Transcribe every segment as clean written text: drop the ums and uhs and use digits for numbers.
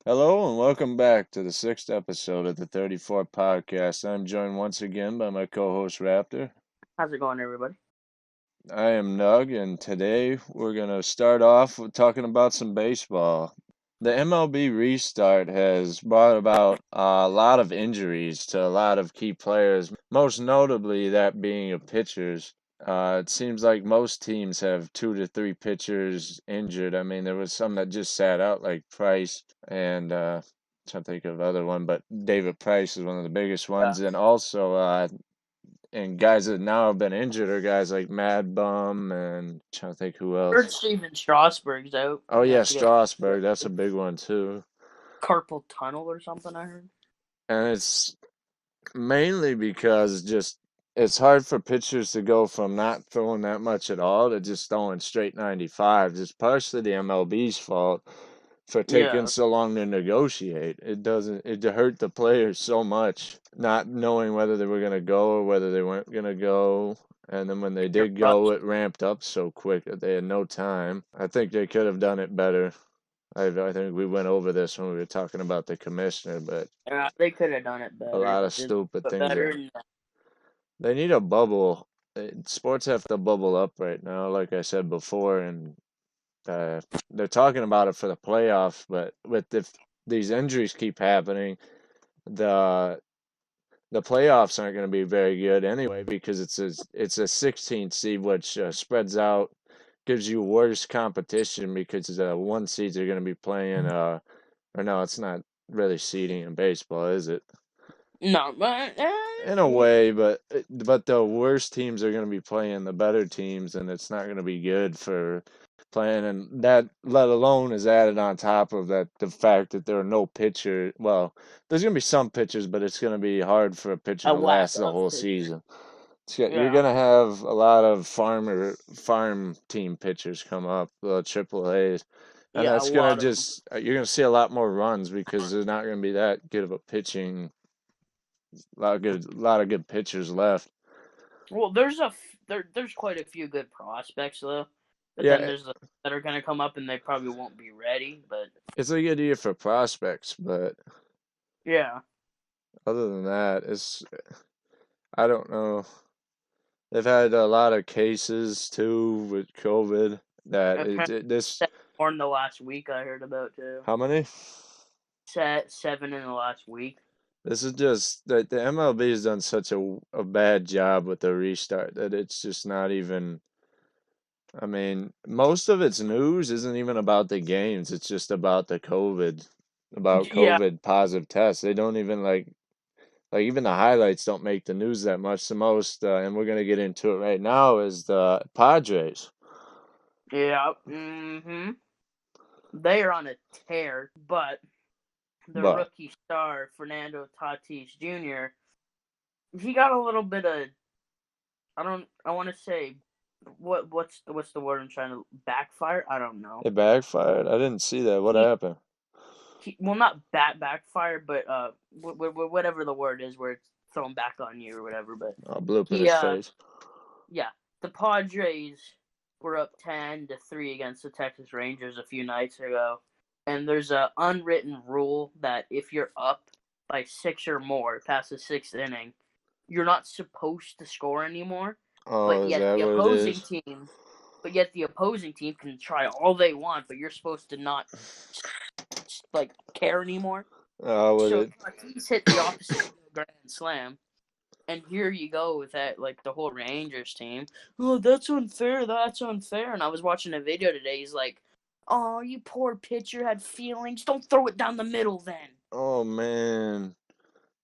Hello and welcome back to the sixth episode of the 34 podcast. I'm joined once again by my co-host Raptor. How's it going, everybody? I am Nug, and today we're gonna start off with talking about some baseball. The MLB restart has brought about a lot of injuries to a lot of key players, most notably that being of pitchers. It seems like most teams have 2 to 3 pitchers injured. I mean, there was some that just sat out, like Price and trying to think of other one, but David Price is one of the biggest Yeah. ones, and also and guys that now have been injured are guys like Mad Bum and trying to think who Heard else. Steven Strasburg's out. Oh He yeah, has to get Strasburg. That's a big one too. carpal tunnel or something. I heard. And it's mainly because just it's hard for pitchers to go from not throwing that much at all to just throwing straight 95. It's partially the MLB's fault for taking Yeah. so long to negotiate. It hurt the players so much not knowing whether they were going to go or whether they weren't going to go. And then when they You're did go, rushed. it ramped up so quick that they had no time. I think they could have done it better. I think we went over this when we were talking about the commissioner, but Yeah, they could have done it a better. lot of Did stupid it things. better. And, They need a bubble. Sports have to bubble up right now, like I said before, and they're talking about it for the playoffs. But if these injuries keep happening, the the playoffs aren't going to be very good anyway because it's a 16th seed, which spreads out, gives you worse competition because the one seeds are going to be playing. Or no, it's not really seeding in baseball, is it? no, but In a way, but the worst teams are going to be playing the better teams, and it's not going to be good for playing. And that, let alone, is added on top of that the fact that there are no pitcher. Well, there's going to be some pitchers, but it's going to be hard for a pitcher a to lack last the of whole pitchers. season. You're Yeah. going to have a lot of farm team pitchers come up, the Triple A's. And Yeah, a that's gonna lot of them. just you're gonna see a lot more runs because there's not gonna be that good of a pitching lot of good pitchers left. Well, there's quite a few good prospects though, but then Yeah, there's the that are gonna come up and they probably won't be ready. But it's a good year for prospects, but yeah, other than that, I don't know. They've had a lot of cases too with COVID. That apparently this more in the last week I heard about too. how many? Set 7 in the last week. This is just that the MLB has done such a bad job with the restart that it's just not even. I mean, most of its news isn't even about the games. It's just about about Yeah, COVID positive tests. They don't even like even the highlights don't make the news that much. The most, and we're gonna get into it right now, is the Padres. yeah. They are on a tear, but the But rookie star Fernando Tatis Jr. He got a little bit of I want to say what's the word I'm trying to backfire. I don't know. it backfired. I didn't see that. What He, happened? well, not backfire, but whatever the word is where it's thrown back on you or whatever. But A bloop in he his face. yeah, the Padres were up 10-3 against the Texas Rangers a few nights ago, and there's a unwritten rule that if you're up by 6 or more past the sixth inning, you're not supposed to score anymore. Oh, But is yet that the what it opposing is? team, but yet the opposing team can try all they want, but you're supposed to not like care anymore. Oh, what So it? Tatis hit the opposite grand slam, and here you go with that, like the whole Rangers team. Oh, that's unfair. That's unfair. And I was watching a video today. He's like, "Oh, you poor pitcher had feelings. Don't throw it down the middle, then." Oh man,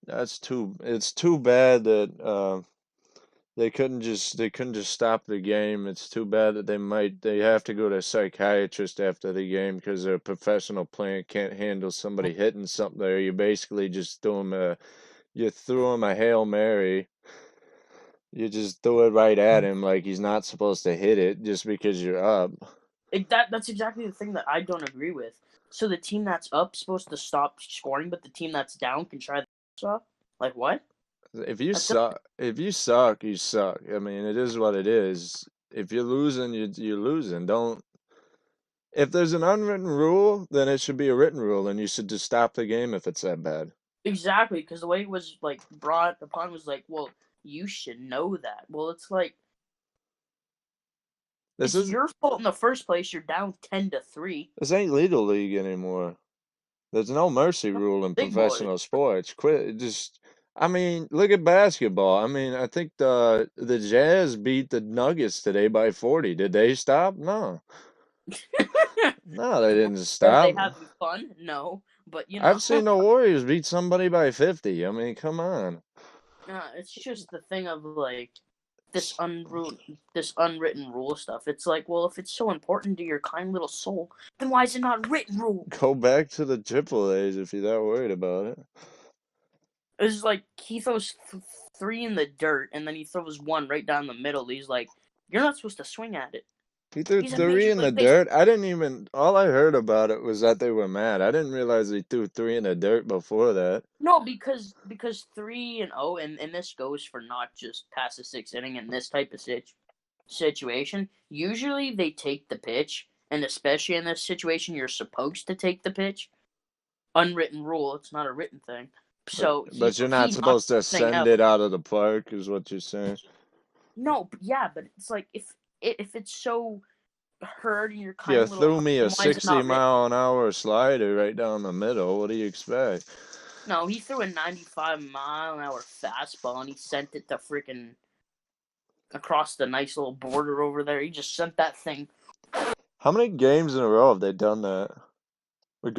that's too. It's too bad that they couldn't just stop the game. It's too bad that they have to go to a psychiatrist after the game because their professional player can't handle somebody hitting something there. You basically just you threw him a Hail Mary. You just threw it right at him like he's not supposed to hit it just because you're up. That's exactly the thing that I don't agree with. So the team that's up supposed to stop scoring, but the team that's down can try the stuff. Like what? That's If you suck, you suck. I mean, it is what it is. If you're losing, you're losing. Don't. If there's an unwritten rule, then it should be a written rule, and you should just stop the game if it's that bad. Exactly, because the way it was like brought upon was like, well, you should know that. Well, it's like This it's is your fault in the first place. You're down 10-3. this ain't legal league anymore. There's no mercy rule in Big boy. professional sports. Quit just I mean, look at basketball. I mean, I think the Jazz beat the Nuggets today by 40. Did they stop? No. No, they didn't Are they stop. having fun? No, but I've seen the Warriors beat somebody by 50. I mean, come on. it's just the thing of like this unwritten rule stuff. It's like, well, if it's so important to your kind little soul, then why is it not written rule? Go back to the Triple A's if you're that worried about it. It's like he throws three in the dirt and then he throws one right down the middle. He's like, you're not supposed to swing at it. He threw He's in three Major in the League Baseball. dirt. I didn't even, all I heard about it was that they were mad. I didn't realize he threw three in the dirt before that. No, because 3-0, and this goes for not just past the sixth inning in this type of situation. Usually they take the pitch, and especially in this situation, you're supposed to take the pitch. Unwritten rule, it's not a written thing. So But you're he not knocked supposed to the thing send out. it out of the park, is what you're saying. No, yeah, but it's like if it's so hurting your You kind little threw heart, me then a why is it 60 not written? mile an hour slider right down the middle. What do you expect? No, he threw a 95-mile-an-hour fastball and he sent it to freaking across the nice little border over there. He just sent that thing. How many games in a row have they done that? What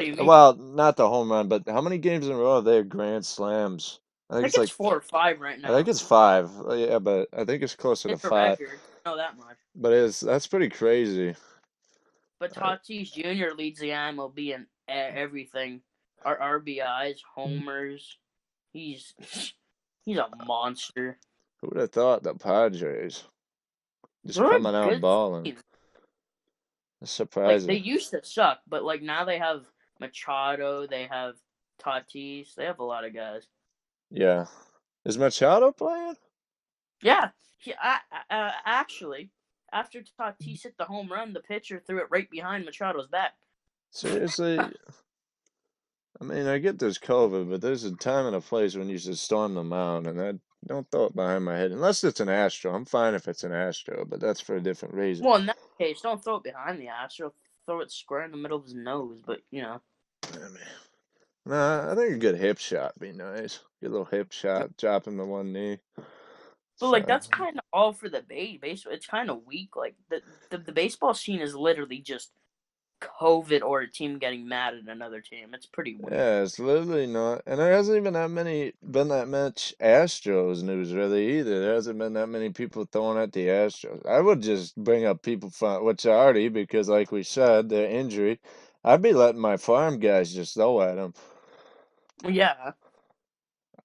do you mean? Well, not the home run, but how many games in a row have they had grand slams? I I think think it's it's like, 4 or 5 right I think now. it's five. Yeah, but I think it's closer to It's a five. record. I know that much. But that's pretty crazy. But Uh, Tatis Jr. leads the MLB in everything. Our RBIs, homers. He's he's a monster. who would have thought the Padres just They're a coming out good balling? team. That's Like they surprising. used to suck, but like now they have Machado, they have Tatis, they have a lot of guys. Yeah. Is Machado playing? Yeah, actually, after Tatis hit the home run, the pitcher threw it right behind Machado's back. Seriously? I mean, I get there's COVID, but there's a time and a place when you should storm the mound, and I don't throw it behind my head. Unless it's an Astro. I'm fine if it's an Astro, but that's for a different reason. Well, in that case, don't throw it behind the Astro. Throw it square in the middle of his nose. But I mean, nah, I think a good hip shot be nice. Get a little hip shot, drop him to one knee. but It's like fine. that's kind of all for the baseball. It's kind of weak. Like the baseball scene is literally just COVID or a team getting mad at another team. It's pretty weak. Yeah, it's literally not, and there hasn't even been that much Astros news really either. There hasn't been that many people throwing at the Astros. I would just bring up people from which already because, like we said, their injury. I'd be letting my farm guys just throw at them. Yeah,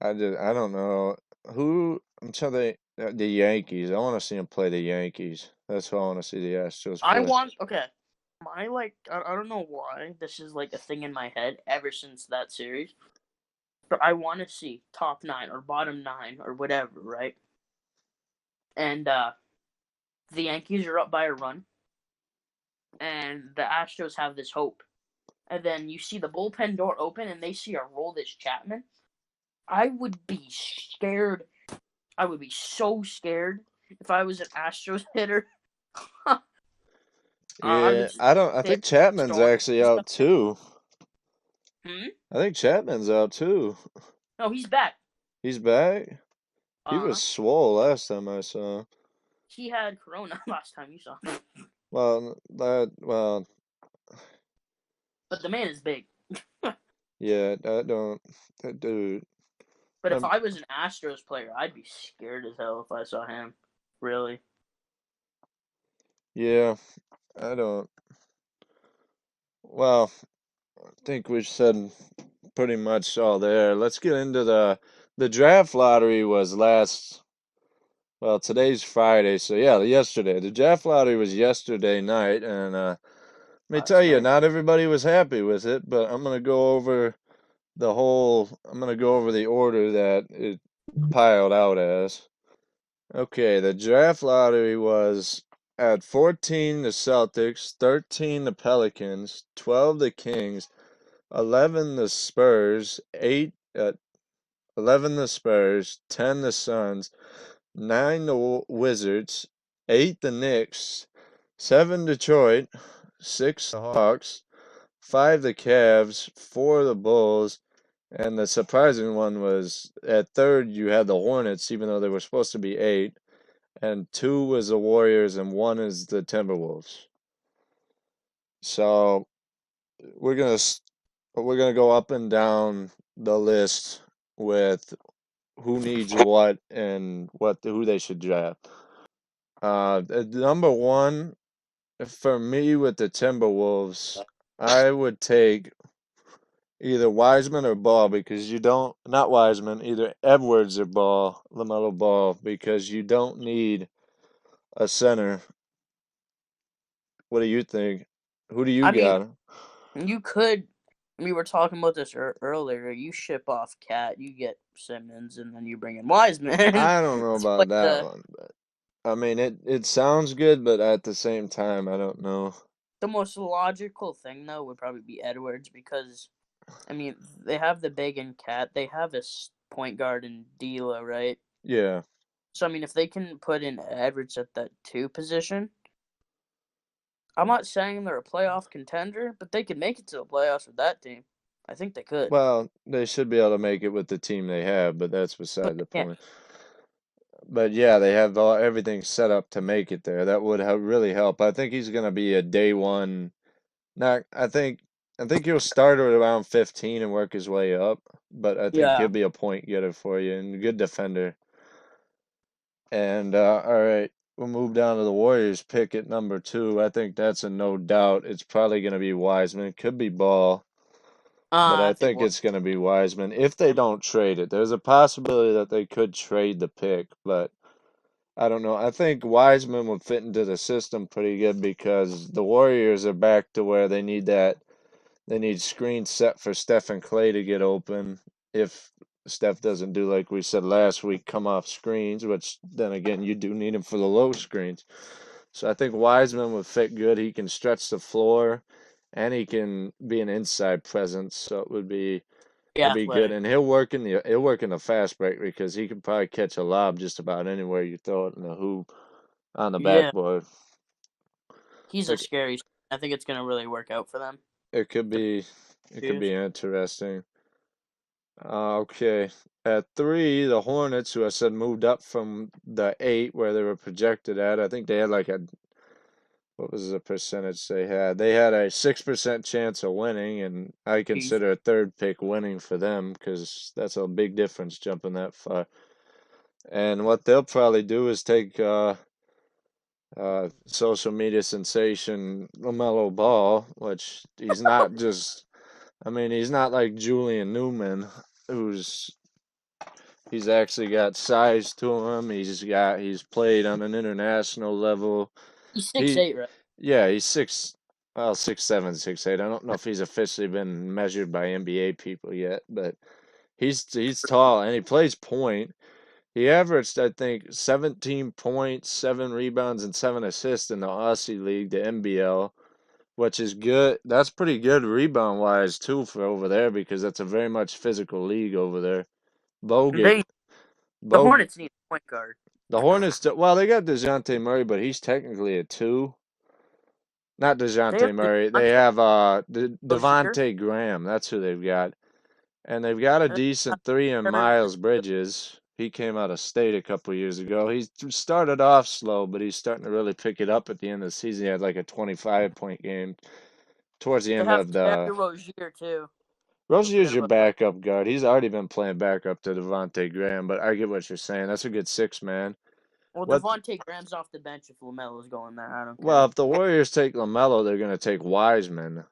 I don't know who I'm trying to think, the Yankees. I want to see them play the Yankees. That's who I want to see the Astros I play. want. Okay, my like I don't know why this is like a thing in my head ever since that series. But I want to see top 9 or bottom 9 or whatever, right? And the Yankees are up by a run, and the Astros have this hope. And then you see the bullpen door open, and they see a Roldis Chapman. I would be scared. I would be so scared if I was an Astros hitter. I would Yeah, just I don't. I sit think Chapman's storm actually and out stuff. too. Hmm? I think Chapman's out too. No, he's back. He's back. He was Uh, swole last time I saw him. he had Corona last time you saw him. Well, But the man is big. yeah, that don't, that dude. But if Um, I was an Astros player, I'd be scared as hell if I saw him. Really. yeah, I don't. Well, I think we've said pretty much all there. Let's get into the draft lottery was last. Well, today's Friday, so yeah, yesterday. The draft lottery was yesterday night, and let me tell Last you, night. not everybody was happy with it, but I'm gonna go over the order that it piled out as. Okay, the draft lottery was At 14, the Celtics, 13, the Pelicans, 12, the Kings, 11, the Spurs, 11, the Spurs, 10, the Suns, 9, the Wizards, 8, the Knicks, 7, Detroit, 6, the Hawks, 5, the Cavs, 4, the Bulls, and the surprising one was at third you had the Hornets, even though they were supposed to be 8, and 2 was the Warriors, and 1 is the Timberwolves. So we're gonna we're gonna go up and down the list with who needs what and who they should draft. Number one for me with the Timberwolves, I would take either Wiseman or Ball because you don't not Wiseman, either Edwards or LaMelo Ball because you don't need a center. What do you think? Who do you I mean, got? you could. We were talking about this earlier. You ship off Cat, you get Simmons, and then you bring in Wiseman. I don't know It's like about that the one, but I mean it sounds good, but at the same time, I don't know. the most logical thing though would probably be Edwards because I mean they have the big and Cat. They have a point guard in D'Lo, right? Yeah. So I mean, if they can put in Edwards at that 2 position, I'm not saying they're a playoff contender, but they could make it to the playoffs with that team. I think they could, Well, they should be able to make it with the team they have, but that's but beside the they can't. point. But yeah, they have everything set up to make it there. That would really help. I think he's going to be a day one. Not, I think he'll start at around 15 and work his way up, but I think he'll Yeah. be a point getter for you and a good defender. And all right, we'll move down to the Warriors pick at number 2. I think that's a no doubt. It's probably going to be Wiseman. It could be Ball, but I I think think what it's going to be Wiseman if they don't trade it. There's a possibility that they could trade the pick, but I don't know. I think Wiseman would fit into the system pretty good because the Warriors are back to where they need screens set for Steph and Clay to get open. If Steph doesn't do like we said last week, come off screens, which then again you do need him for the low screens. So I think Wiseman would fit good. He can stretch the floor and he can be an inside presence. So the it'd be good. athletic. And he'll work in the fast break because he can probably catch a lob just about anywhere you throw it in the hoop on the Yeah, backboard. he's a It, scary. I think it's gonna really work out for them. it could To be it could choose. be interesting. Okay. At 3, the Hornets, who I said moved up from the 8 where they were projected at. I think they had like what was the percentage they had? They had a 6% chance of winning, and I He's consider a third pick winning for them because that's a big difference jumping that far. And what they'll probably do is take social media sensation LaMelo Ball, which he's not just, I mean, he's not like Julian Newman, who's he's actually got size to him. He's played on an international level. he's six He eight, right? yeah, he's 6'7", 6'8". I don't know if he's officially been measured by NBA people yet, but he's tall and he plays point. He averaged, I think, 17 points, 7 rebounds, and 7 assists in the Aussie League, the NBL, which is good. That's pretty good rebound wise too for over there because that's a very much physical league over there. Bogut, They the Bog, Hornets need a point guard. the Hornets. Well, they got Dejounte Murray, but he's technically a 2. Not They have Dejounte Murray. They DeAndre have Rozier. Devonte Graham. That's who they've got. And they've got a And decent 3 in Kevin Miles Bridges. He came out of state a couple years ago. He started off slow, but he's starting to really pick it up at the end of the season. He had like a 25-point game towards the they end have of the. Terry Rozier too. Don't Rozier's forget your about that. backup guard. He's already been playing backup to Devonte Graham, but I get what you're saying. That's a good 6 man. Well, What? Devontae Graham's off the bench if LaMelo's going there. I don't Well, care. if the Warriors take LaMelo, they're going to take Wiseman,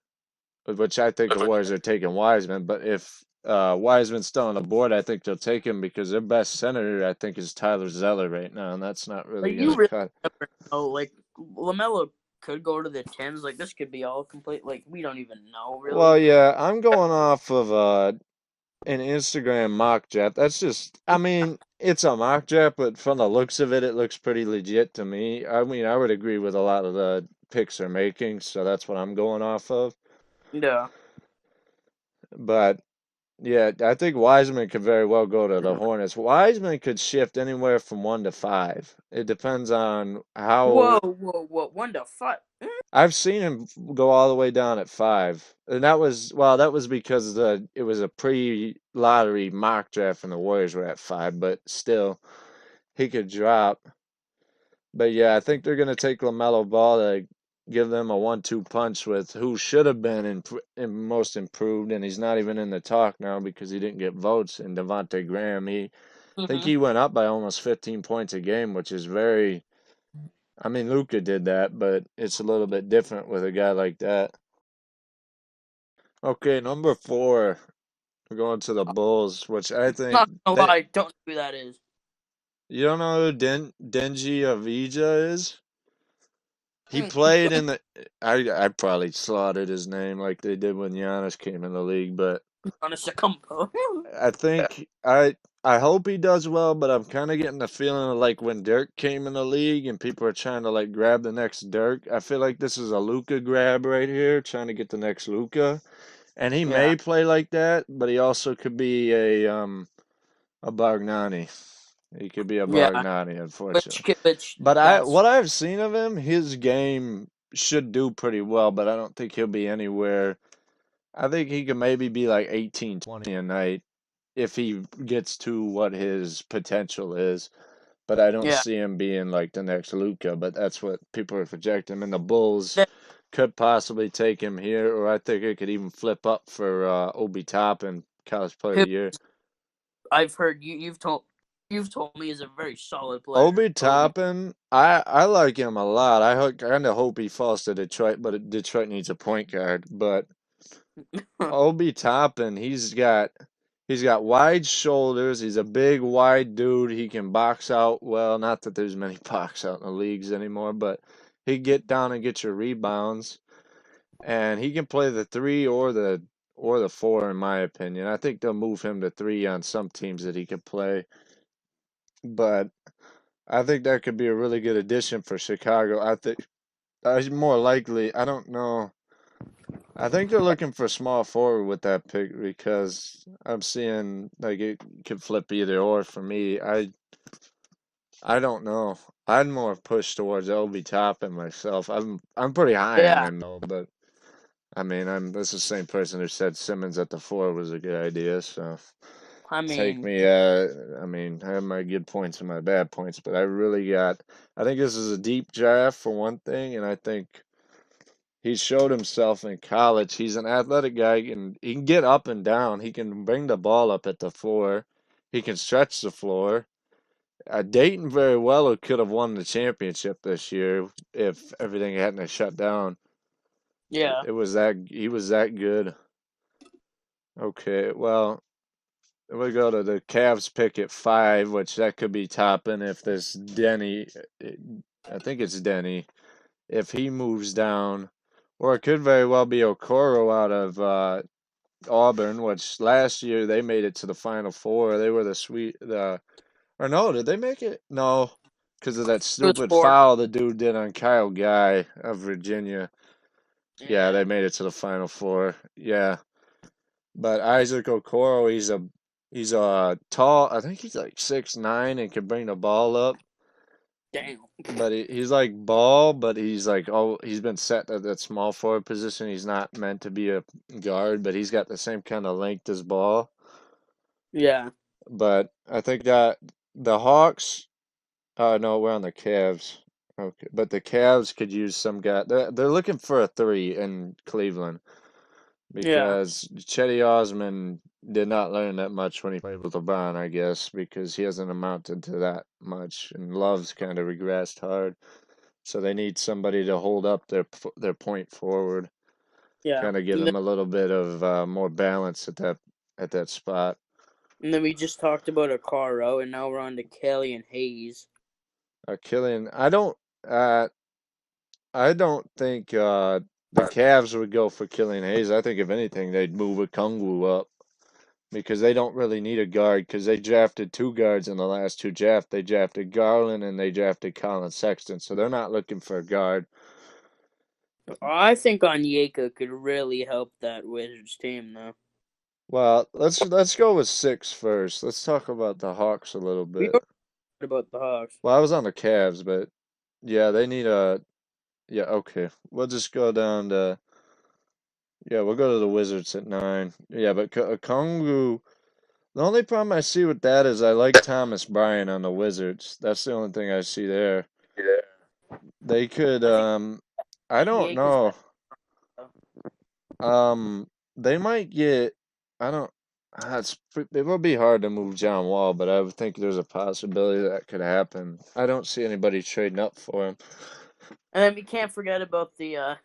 which I think the Warriors are taking Wiseman. But if Wiseman's still on the board, I think they'll take him because their best center, I think, is Tyler Zeller right now, and that's not really Like going you to really cut. never know. Like LaMelo could go to the tens. Like this could be all complete. Like we don't even know Well, really. yeah, I'm going off of an Instagram mock draft. That's just, I mean, it's a mock draft, but from the looks of it, it looks pretty legit to me. I mean, I would agree with a lot of the picks they're making, so that's what I'm going off of. Yeah. But yeah, I think Wiseman could very well go to the Hornets. Wiseman could shift anywhere from 1 to 5. It depends on Whoa, how. whoa, whoa! 1 to 5. I've seen him go all the way down at 5, and that was well, that was because it was a pre-lottery mock draft and the Warriors were at 5, but still he could drop. But yeah, I think they're gonna take LaMelo Ball to give them a 1-2 punch with who should have been in most improved, and he's not even in the talk now because he didn't get votes. And Devontae Graham, I think Mm-hmm. he went up by almost 15 points a game, which is very. I mean, Luca did that, but it's a little bit different with a guy like that. Okay, number 4, we're going to the Bulls, which I think Not gonna that lie, don't know who that is. you don't know who Denji Avija is. He Mm, played in the. I probably slaughtered his name like they did when Giannis came in the league, but on a Succumbo. I think I hope he does well. But I'm kind of getting the feeling of like when Dirk came in the league and people are trying to like grab the next Dirk. I feel like this is a Luca grab right here, trying to get the next Luca. And he Yeah, may play like that, but he also could be a Bargnani. He could be a yeah. Bargnani, unfortunately. Which But that's what I've seen of him, his game should do pretty well, but I don't think he'll be anywhere. I think he could maybe be like 18, 20 a night if he gets to what his potential is. But I don't yeah. see him being like the next Luca, but that's what people are projecting. And the Bulls That, could possibly take him here, or I think it could even flip up for Obi Toppin, College Player of who the Year. I've heard you've told me is a very solid player. Obi Obi. Toppin, I like him a lot. I kind of hope he falls to Detroit, but Detroit needs a point guard. But Obi Toppin, he's got wide shoulders. He's a big, wide dude. He can box out well. Not that there's many box out in the leagues anymore, but he get down and get your rebounds, and he can play the 3 or the 4, in my opinion. I think they'll move him to 3 on some teams that he could play, but I think that could be a really good addition for Chicago. I think more likely. I don't know. I think they're looking for small forward with that pick because I'm seeing like it could flip either or for me. I don't know. I'd more push towards LB Toppin myself. I'm pretty high on Yeah, him though, but I mean this is the same person who said Simmons at the 4 was a good idea. So I take mean, me. I mean I have my good points and my bad points, but I really got. I think this is a deep draft for one thing, and I think he showed himself in college. He's an athletic guy and he can get up and down. He can bring the ball up at the floor. He can stretch the floor. Dayton very well could have won the championship this year if everything hadn't have shut down. yeah, It was that he was that good. Okay, well, we go to the Cavs pick at 5, which that could be topping if this Denny, I think it's Denny, if he moves down, or it could very well be Okoro out of Auburn, which last year they made it to the Final Four. They were or no, did they make it? No, because of that it was stupid 4. foul the dude did on Kyle Guy of Virginia. Yeah, Yeah, they made it to the Final Four. Yeah, but Isaac Okoro, he's a tall. I think he's like 6'9" and can bring the ball up. damn. But he's like ball, but he's like he's been set at that small forward position. He's not meant to be a guard, but he's got the same kind of length as ball. Yeah, But I think that the Hawks, no, we're on the Cavs. Okay, but the Cavs could use some guy. They're looking for a 3 in Cleveland yeah, because Chetty Osman did not learn that much when he played with LeBron, I guess, because he hasn't amounted to that much, and Love's kind of regressed hard. So they need somebody to hold up their point forward, yeah. kind of give And then, them a little bit of more balance at that spot. and then we just talked about Akaro, and now we're on to Kelly and Hayes. Killian, I don't think the Cavs would go for Killian Hayes. I think if anything, they'd move a Kungwu up because they don't really need a guard because they drafted two guards in the last two drafts. They drafted Garland and they drafted Colin Sexton, so they're not looking for a guard. I think Onyeka could really help that Wizards team, though. Well, let's go with six first. Let's talk about the Hawks a little We bit. already talked about the Hawks. Well, I was on the Cavs, but yeah, they need a yeah. Okay, we'll just go down to yeah. We'll go to the Wizards at 9. Yeah, but Kongu. The only problem I see with that is I like Thomas Bryant on the Wizards. That's the only thing I see there. They could, I think I don't Onyeka's know. better. Though. They might get, I don't, it will be hard to move John Wall, but I would think there's a possibility that could happen. I don't see anybody trading up for him. And then we can't forget about the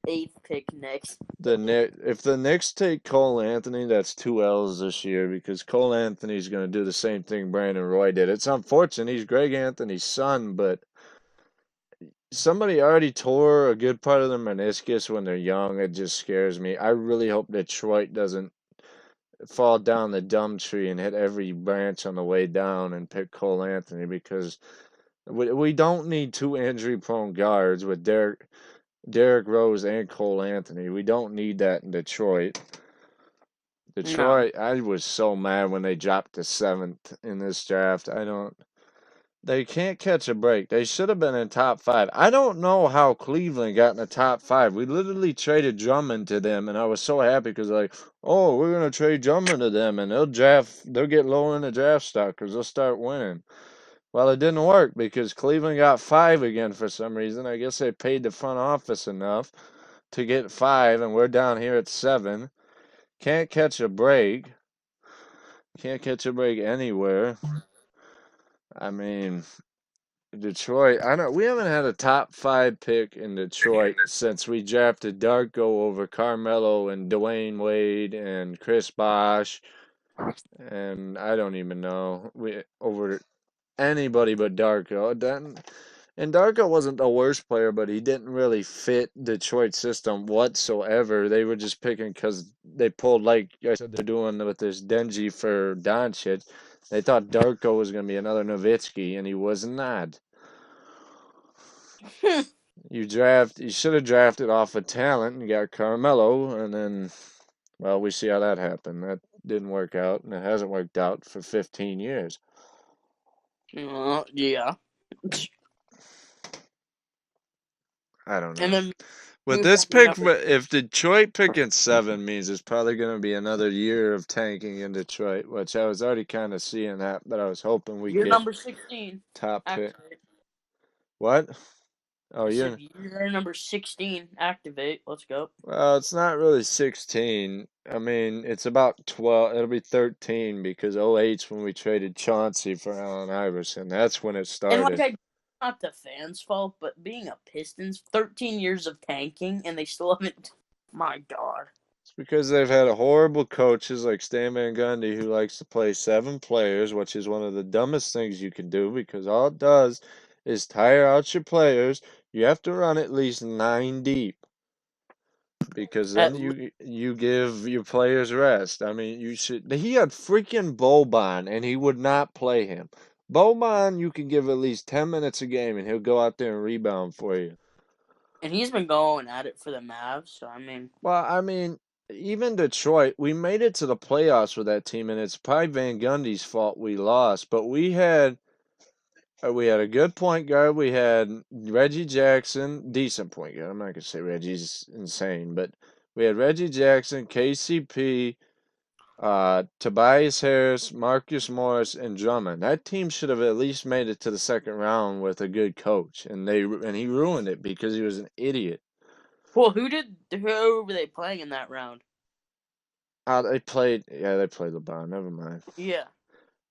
eighth pick next. If the Knicks take Cole Anthony, that's two L's this year because Cole Anthony's going to do the same thing Brandon Roy did. It's unfortunate. He's Greg Anthony's son, but somebody already tore a good part of their meniscus when they're young. It just scares me. I really hope Detroit doesn't fall down the dumb tree and hit every branch on the way down and pick Cole Anthony because we don't need two injury-prone guards with Derrick Rose and Cole Anthony. We don't need that in Detroit. No. Detroit, I was so mad when they dropped to 7th in this draft. They can't catch a break. They should have been in top 5. I don't know how Cleveland got in the top 5. We literally traded Drummond to them, and I was so happy because like, oh, we're gonna trade Drummond to them, and they'll get lower in the draft stock because they'll start winning. Well, it didn't work because Cleveland got 5 again for some reason. I guess they paid the front office enough to get 5, and we're down here at 7. Can't catch a break. Can't catch a break anywhere. I mean, Detroit, I don't. We haven't had a top 5 pick in Detroit since we drafted Darko over Carmelo and Dwayne Wade and Chris Bosh, and I don't even know we over anybody but Darko. And Darko wasn't the worst player, but he didn't really fit Detroit system whatsoever. They were just picking because they pulled, like I said, they're doing with this Denji for Doncic. They thought Darko was going to be another Nowitzki, and he was not. You should have drafted off of talent and got Carmelo, and then, well, we see how that happened. That didn't work out, and it hasn't worked out for 15 years. Yeah. I don't And know. then With move this on to pick, number. if Detroit picking 7 means it's probably going to be another year of tanking in Detroit, which I was already kind of seeing that, but I was hoping we You're get number 16. top pick. Activate. What? Oh, I said you're. you're number 16. Activate. Let's go. Well, it's not really 16. I mean, it's about 12. It'll be 13 because 08's when we traded Chauncey for Allen Iverson. That's when it And like started. not the fans' fault, but being a Pistons, 13 years of tanking, and they still haven't. My God. It's because they've had horrible coaches like Stan Van Gundy who likes to play 7 players, which is one of the dumbest things you can do because all it does is tire out your players. You have to run at least 9 deep because then At you give your players rest. I mean, you should. He had freaking Boban, and he would not play him. Boban, you can give at least 10 minutes a game, and he'll go out there and rebound for you. and he's been going at it for the Mavs. So I mean, Well, I mean, even Detroit, we made it to the playoffs with that team, and it's probably Van Gundy's fault we lost. But we had a good point guard. We had Reggie Jackson, decent point guard. I'm not gonna say Reggie's insane, but we had Reggie Jackson, KCP, Tobias Harris, Marcus Morris, and Drummond. That team should have at least made it to the second round with a good coach, and he ruined it because he was an idiot. well, who were they playing in that round? They played LeBron. Never mind. Yeah.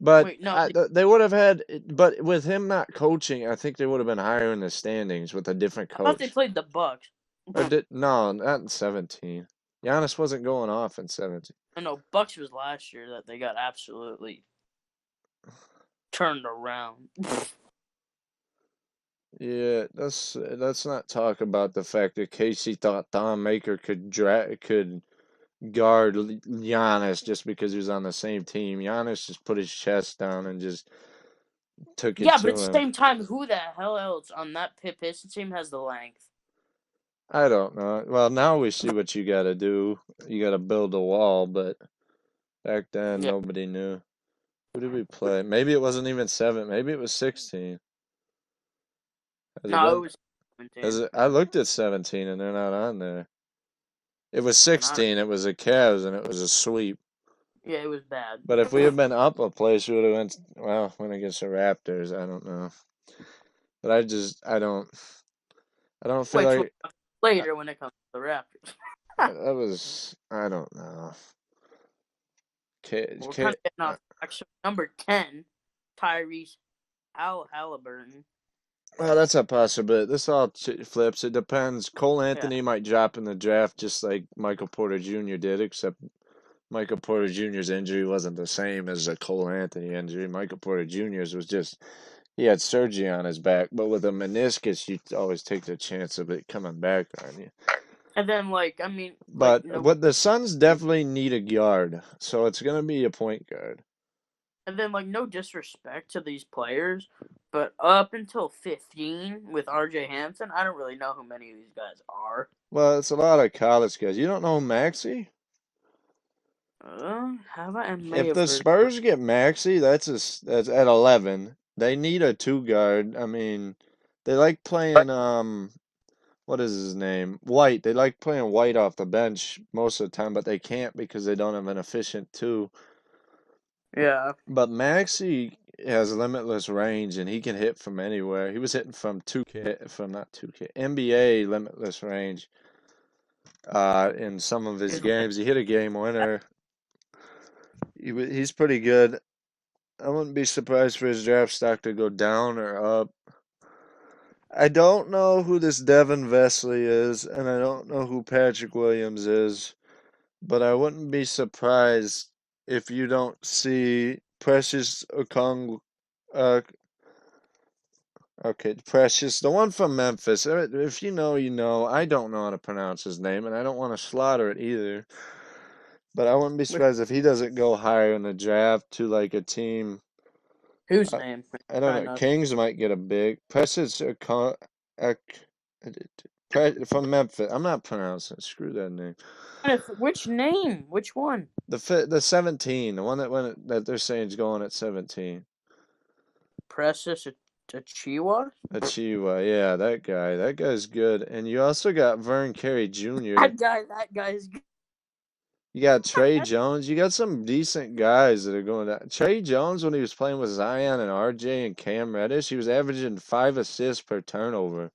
But Wait, no. they would have had, but with him not coaching, I think they would have been higher in the standings with a different I thought they coach. played the Bucks. Or did no, not in 17. Giannis wasn't going off in 17. I know Bucks was last year that they got absolutely turned around. Yeah, let's not talk about the fact that Casey thought Thon Maker could guard Giannis just because he was on the same team. Giannis just put his chest down and just took it Yeah, but at to the him. same time, who the hell else on that Pistons team has the length? I don't know. Well, now we see what you got to do. You got to build a wall, but back then Yeah. nobody knew. Who did we play? Maybe it wasn't even 7. Maybe it was 16. Has it No, it been? was Has 17. it? I looked at 17 and they're not on there. It was Then I don't. 16. It was a Cavs and it was a sweep. Yeah, it was bad. But if we had been up a place, we would have went against the Raptors. I don't know. But I don't feel Which we'll like talk later when it comes to the Raptors. that was, I don't know. We're kind K, of getting off track. So number 10, Tyrese Halliburton. well, that's a possibility. This all flips. It depends. Cole Yeah. Anthony might drop in the draft just like Michael Porter Jr. did, except Michael Porter Jr.'s injury wasn't the same as a Cole Anthony injury. Michael Porter Jr.'s was just he had surgery on his back, but with a meniscus, you always take the chance of it coming back on you. And then, But nobody. what the Suns definitely need a guard, so it's gonna be a point guard. And then, no disrespect to these players, but up until 15 with RJ Hampton, I don't really know who many of these guys are. Well, it's a lot of college guys. You don't know Maxi? Have I? I may If have the heard. Spurs get Maxi, that's at 11. They need a two guard. I mean, they like playing what is his name? White. They like playing White off the bench most of the time, but they can't because they don't have an efficient two. Yeah. But Maxi has limitless range and he can hit from anywhere. He was hitting from 2K from not 2K NBA limitless range in some of his Is games. He hit a game winner. He's pretty good. I wouldn't be surprised for his draft stock to go down or up. I don't know who this Devin Vesley is, and I don't know who Patrick Williams is, but I wouldn't be surprised if you don't see Precious Okong. Uh, okay, Precious, the one from Memphis. If you know, you know. I don't know how to pronounce his name, and I don't want to slaughter it either. But I wouldn't be surprised if he doesn't go higher in the draft to like a team. whose Uh, name? I don't Try know. not. Kings might get a big. Precious from Memphis. I'm not pronouncing it. Screw that name. Which name? Which one? The 17, the one that they're saying is going at 17. Precious Achiwa? Achiwa, yeah, that guy. That guy's good. And you also got Vern Carey Jr. That guy's good. You got Trey Jones. You got some decent guys that are going down. Trey Jones, when he was playing with Zion and RJ and Cam Reddish, he was averaging 5 assists per turnover.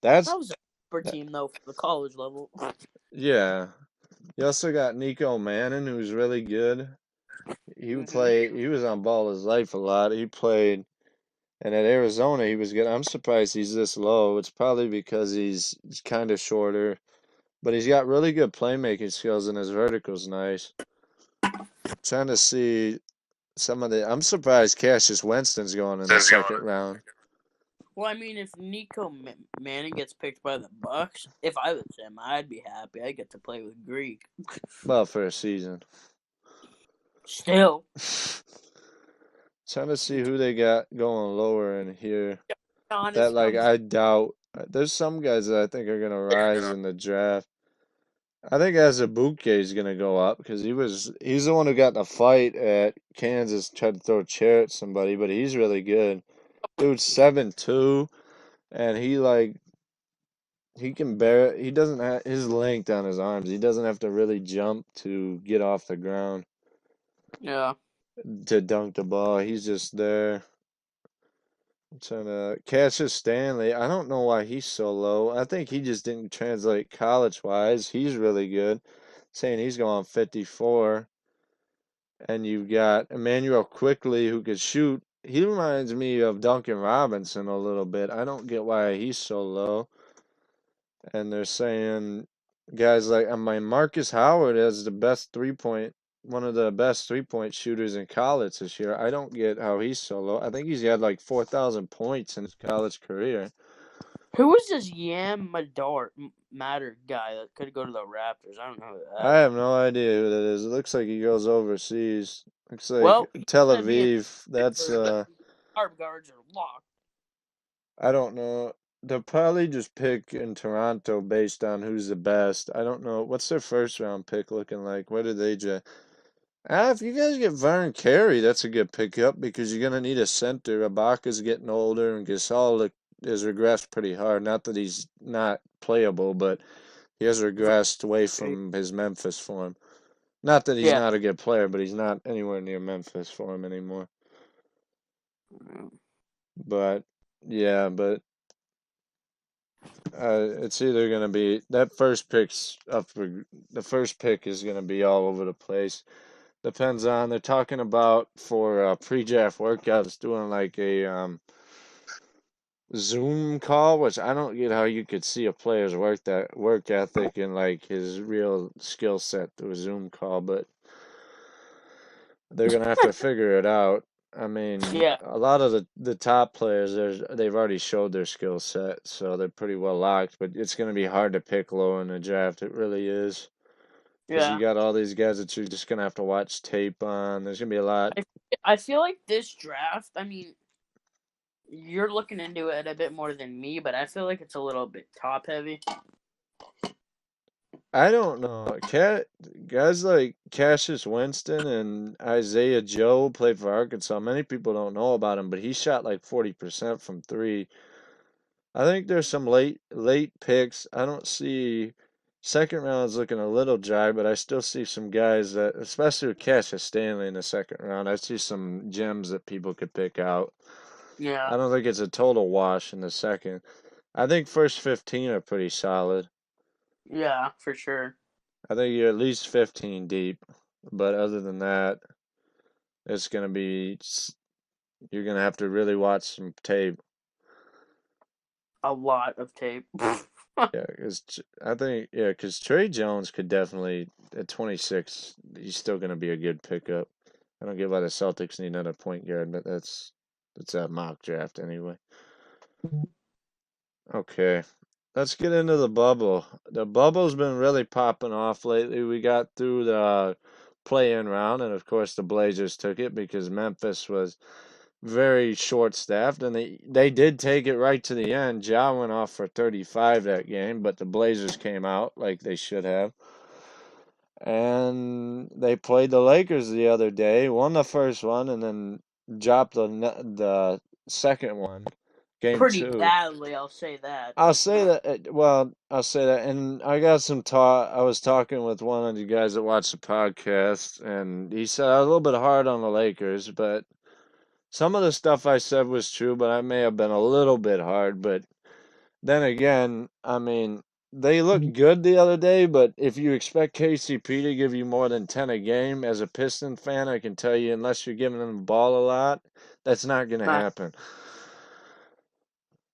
That's That was a super that, team, though, for the college level. yeah. You also got Nico Manning, who's really good. Hmm. He was on ball his life a lot. He played, and at Arizona, he was good. I'm surprised he's this low. It's probably because he's kind of shorter, but he's got really good playmaking skills, and his vertical's nice. Trying to see some of the. I'm surprised Cassius Winston's going in the second round. Well, if Nico Manning gets picked by the Bucks, if I was him, I'd be happy. I get to play with Greek. Well, for a season. Still, Trying to see who they got going lower in here. That Giannis like comes. I doubt. There's some guys that I think are gonna rise in the draft. I think Azubuike is gonna go up because he's the one who got in a fight at Kansas, tried to throw a chair at somebody, but he's really good. Dude's 7'2", and he can bear. He doesn't have his length on his arms. He doesn't have to really jump to get off the ground Yeah. to dunk the ball. He's just there. I'm trying to Cassius Stanley. I don't know why he's so low. I think he just didn't translate college wise. He's really good. Saying he's going 54. And you've got Emmanuel Quickly who could shoot. He reminds me of Duncan Robinson a little bit. I don't get why he's so low. And they're saying guys like Marcus Howard has the best one of the best 3-point shooters in college this year. I don't get how he's so low. I think he's had like 4,000 points in his college career. Who was this Yam Matter guy that could go to the Raptors? I don't know who I that have is. no idea who that is. It looks like he goes overseas. Looks like Well, he's Tel gonna be in Aviv. That's Pittsburgh. That arm guards are locked. I don't know. They'll probably just pick in Toronto based on who's the best. I don't know. What's their first round pick looking like? What did they just? If you guys get Vern Carey, that's a good pickup because you're gonna need a center. Ibaka's getting older, and has regressed pretty hard. Not that he's not playable, but he has regressed away from his Memphis form. Not that he's Yeah. not a good player, but he's not anywhere near Memphis form anymore. But yeah, but it's either gonna be that first pick's up for the first pick is gonna be all over the place. Depends on they're talking about for pre-draft workouts doing like a Zoom call, which I don't get how you could see a player's work ethic and like his real skill set through a Zoom call, but they're gonna have to figure it out. I mean, Yeah. a lot of the top players, they've already showed their skill set, so they're pretty well locked. But it's gonna be hard to pick low in the draft. It really is, because you Yeah. got all these guys that you're just gonna have to watch tape on. There's gonna be a lot. I, I feel like this draft, I mean, you're looking into it a bit more than me, but I feel like it's a little bit top heavy. I don't know. Guys like Cassius Winston and Isaiah Joe played for Arkansas. Many people don't know about him, but he shot like 40% from three. I think there's some late picks. I don't see second round's looking a little dry, but I still see some guys that, especially with Cassius Stanley in the second round, I see some gems that people could pick out. Yeah. I don't think it's a total wash in the second. I think first 15 are pretty solid. Yeah, for sure. I think you're at least 15 deep, but other than that, it's gonna be you're gonna have to really watch some tape. A lot of tape. Yeah, because Trey Jones could definitely at 26, he's still gonna be a good pickup. I don't get why the Celtics need another point guard, but that's a mock draft anyway. Okay, let's get into the bubble. The bubble's been really popping off lately. We got through the play-in round, and of course the Blazers took it because Memphis was very short-staffed, and they did take it right to the end. Ja went off for 35 that game, but the Blazers came out like they should have. And they played the Lakers the other day, won the first one, and then dropped the second one, game Pretty two. badly, I'll say that. I'll say that. Well, I'll say that, and I got some talk. I was talking with one of the guys that watched the podcast, and he said I was a little bit hard on the Lakers, but some of the stuff I said was true, but I may have been a little bit hard. But then again, I mean, they looked good the other day, but if you expect KCP to give you more than 10 a game as a Piston fan, I can tell you, unless you're giving them the ball a lot, that's not going to Nah. happen.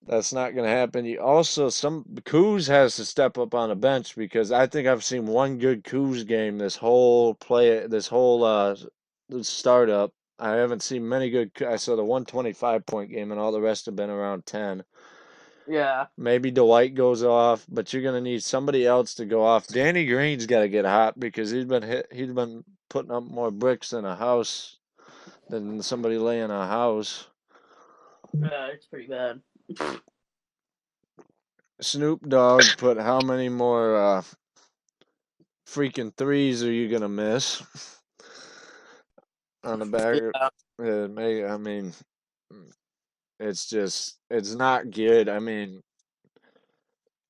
That's not going to happen. You also some Kuz has to step up on the bench because I think I've seen one good Kuz game this whole startup. I haven't seen many good. I saw the 125-point game, and all the rest have been around 10. Yeah. Maybe Dwight goes off, but you're gonna need somebody else to go off. Danny Green's got to get hot because he's been putting up more bricks in a house than somebody laying a house. Yeah, it's pretty bad. Snoop Dogg put how many more freaking threes are you gonna miss on the back? Yeah. I mean, it's not good. I mean,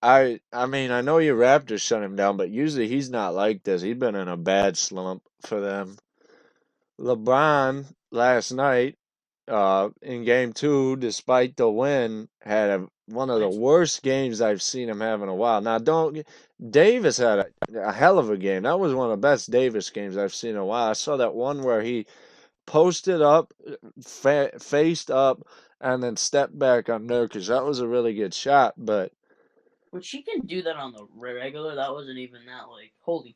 I know your Raptors shut him down, but usually he's not like this. He's been in a bad slump for them. LeBron last night, in game two, despite the win, had one of the worst games I've seen him have in a while. Now, don't Davis had a hell of a game. That was one of the best Davis games I've seen in a while. I saw that one where he posted up, faced up, and then stepped back on Nurkic. That was a really good shot, but But she can do that on the regular. That wasn't even that, like, holy.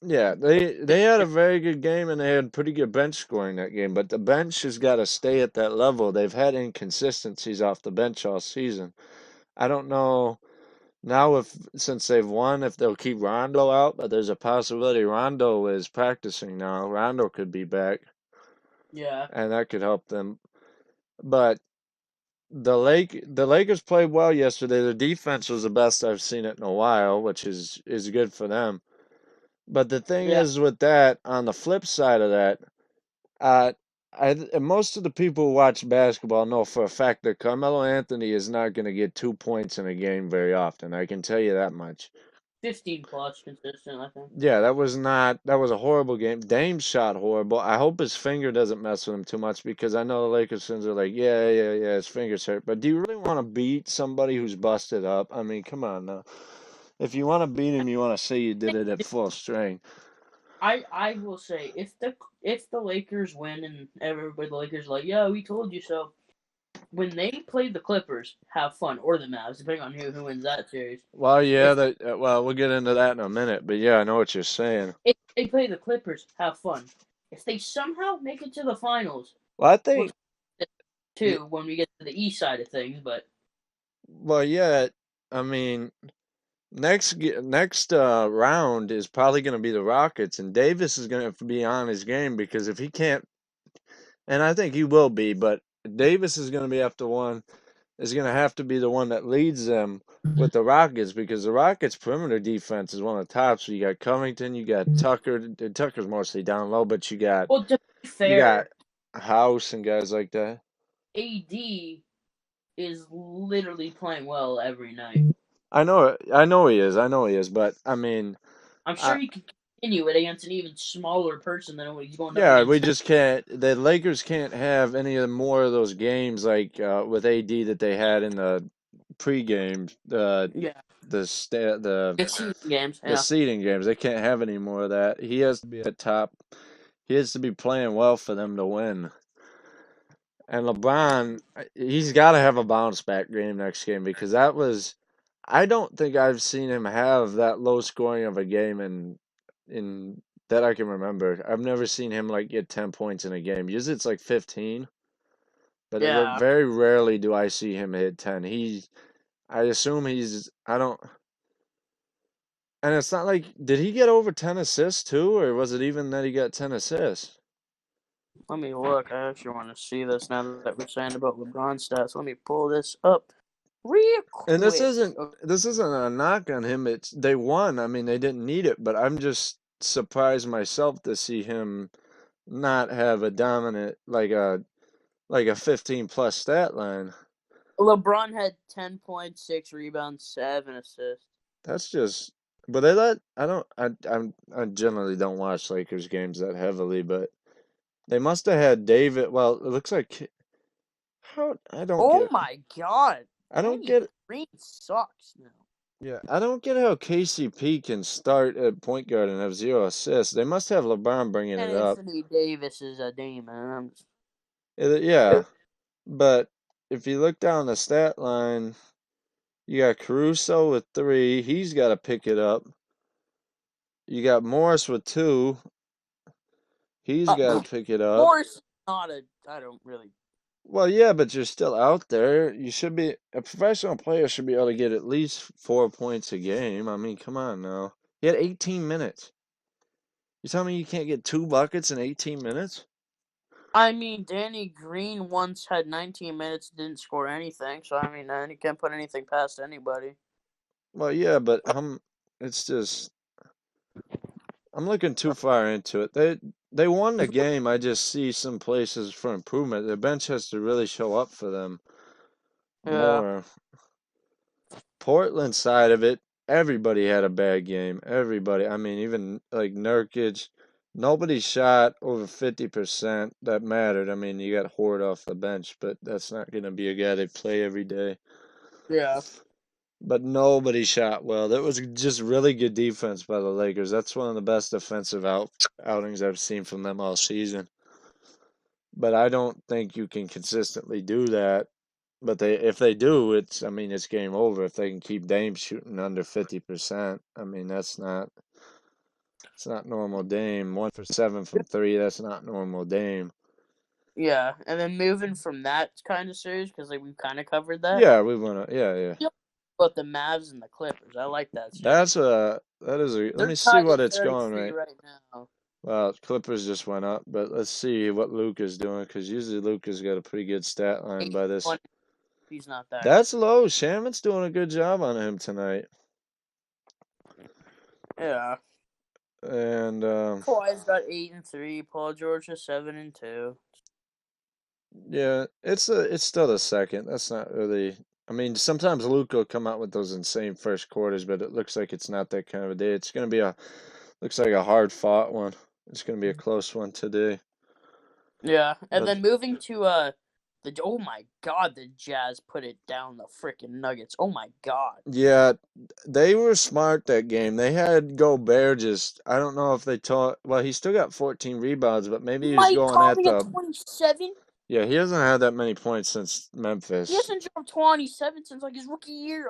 yeah, they had a very good game and they had pretty good bench scoring that game, but the bench has got to stay at that level. They've had inconsistencies off the bench all season. I don't know now if since they've won if they'll keep Rondo out, but there's a possibility Rondo is practicing now. Rondo could be back, Yeah. and that could help them. But the Lakers played well yesterday. Their defense was the best I've seen it in a while, which is good for them. But the thing Yeah. is with that, on the flip side of that, uh, most of the people who watch basketball know for a fact that Carmelo Anthony is not going to get 2 points in a game very often. I can tell you that much. 15 plus consistent, I think. Yeah, that was a horrible game. Dame shot horrible. I hope his finger doesn't mess with him too much because I know the Lakers fans are like, yeah, his finger's hurt. But do you really want to beat somebody who's busted up? I mean, come on now. If you want to beat him, you want to say you did it at full strength. I will say if the Lakers win and everybody the Lakers are like, yeah, we told you so. When they play the Clippers, have fun, or the Mavs, depending on who wins that series. Well, yeah, If that well, we'll get into that in a minute. But yeah, I know what you're saying. if they play the Clippers, have fun. If they somehow make it to the finals, Well, I we'll think, talk about it too when we get to the East side of things. But well, yeah, I mean, next round is probably going to be the Rockets, and Davis is going to have to be on his game because if he can't, and I think he will be, but Davis is going to be after one is going to have to be the one that leads them with the Rockets because the Rockets' perimeter defense is one of the tops. So you got Covington, you got Tucker. Tucker's mostly down low, but well, to be you got fair, House and guys like that. AD is literally playing well every night. I know he is, I know he is, but I mean, I'm sure I, he could continue it against an even smaller person than what he's going up yeah, we against now. just can't. The Lakers can't have any of more of those games like with AD that they had in the pregame, Yeah, the sta the season games. the Yeah, seeding games. They can't have any more of that. He has to be at top. He has to be playing well for them to win. And LeBron, he's got to have a bounce back game next game because that was. I don't think I've seen him have that low scoring of a game in that I can remember. I've never seen him like get 10 points in a game. Usually it's like 15, but yeah. very rarely do I see him hit 10. I assume I don't, and it's not like, did he get over 10 assists too, or was it even that he got 10 assists? Let me look. I actually want to see this now that we're saying about LeBron stats. Let me pull this up real And quick. Okay. this isn't a knock on him. It's they won. I mean, they didn't need it, but I'm just surprised myself to see him not have a dominant like a 15 plus stat line. LeBron had 10.6 rebounds, 7 assists. That's just but they let I don't I generally don't watch Lakers games that heavily, but they must have had David. Well, it looks like how Oh my God, I don't Danny get Green sucks now. yeah, I don't get how KCP can start at point guard and have zero assists. They must have LeBron bringing And it up. Anthony Davis is a demon. Yeah, but if you look down the stat line, you got Caruso with three. He's got to pick it up. You got Morris with two. He's got to Uh, pick it up. Morris, not a. I don't really. Well, yeah, but you're still out there. You should be a professional player should be able to get at least 4 points a game. I mean, come on now. He had 18 minutes. You tell me you can't get 2 buckets in 18 minutes? I mean, Danny Green once had 19 minutes, didn't score anything. So I mean, he can't put anything past anybody. Well, yeah, but it's just I'm looking too far into it. They won the game. I just see some places for improvement. The bench has to really show up for them Yeah, more. Portland side of it, everybody had a bad game. Everybody. I mean, even like Nurkic, nobody shot over 50% that mattered. I mean, you got Horde off the bench, but that's not going to be a guy they play every day. yeah, But nobody shot well. That was just really good defense by the Lakers. That's one of the best defensive outings I've seen from them all season. But I don't think you can consistently do that. But if they do, I mean, it's game over. If they can keep Dame shooting under 50%, I mean, it's not normal Dame. 1 for 7 from three, that's not normal Dame. yeah. And then moving from that kind of series because like we kind of covered that. Yeah, we want to. Yeah, yeah. But the Mavs and the Clippers, I like that That's series. a that is a. Let They're me see tied what at it's going 33 right. right now. Well, Clippers just went up, but let's see what Luka's doing because usually Luka's got a pretty good stat line by this. 8-20. He's not there. That's low. Shaman's doing a good job on him tonight, Yeah. and Kawhi's got 8-3. Paul George is 7-2. yeah, it's still the second. That's not really. I mean, sometimes Luka will come out with those insane first quarters, but it looks like it's not that kind of a day. It's gonna be a looks like a hard fought one. It's gonna be a close one today. Yeah, and But then moving to the oh my god, the Jazz put it down the freaking Nuggets. Oh my god. yeah, they were smart that game. They had Gobert just. I don't know if they taught. Well, he still got 14 rebounds, but maybe he was Mike going at Conley at the. 27. Yeah, he hasn't had that many points since He Memphis. hasn't dropped 27 since like his rookie year.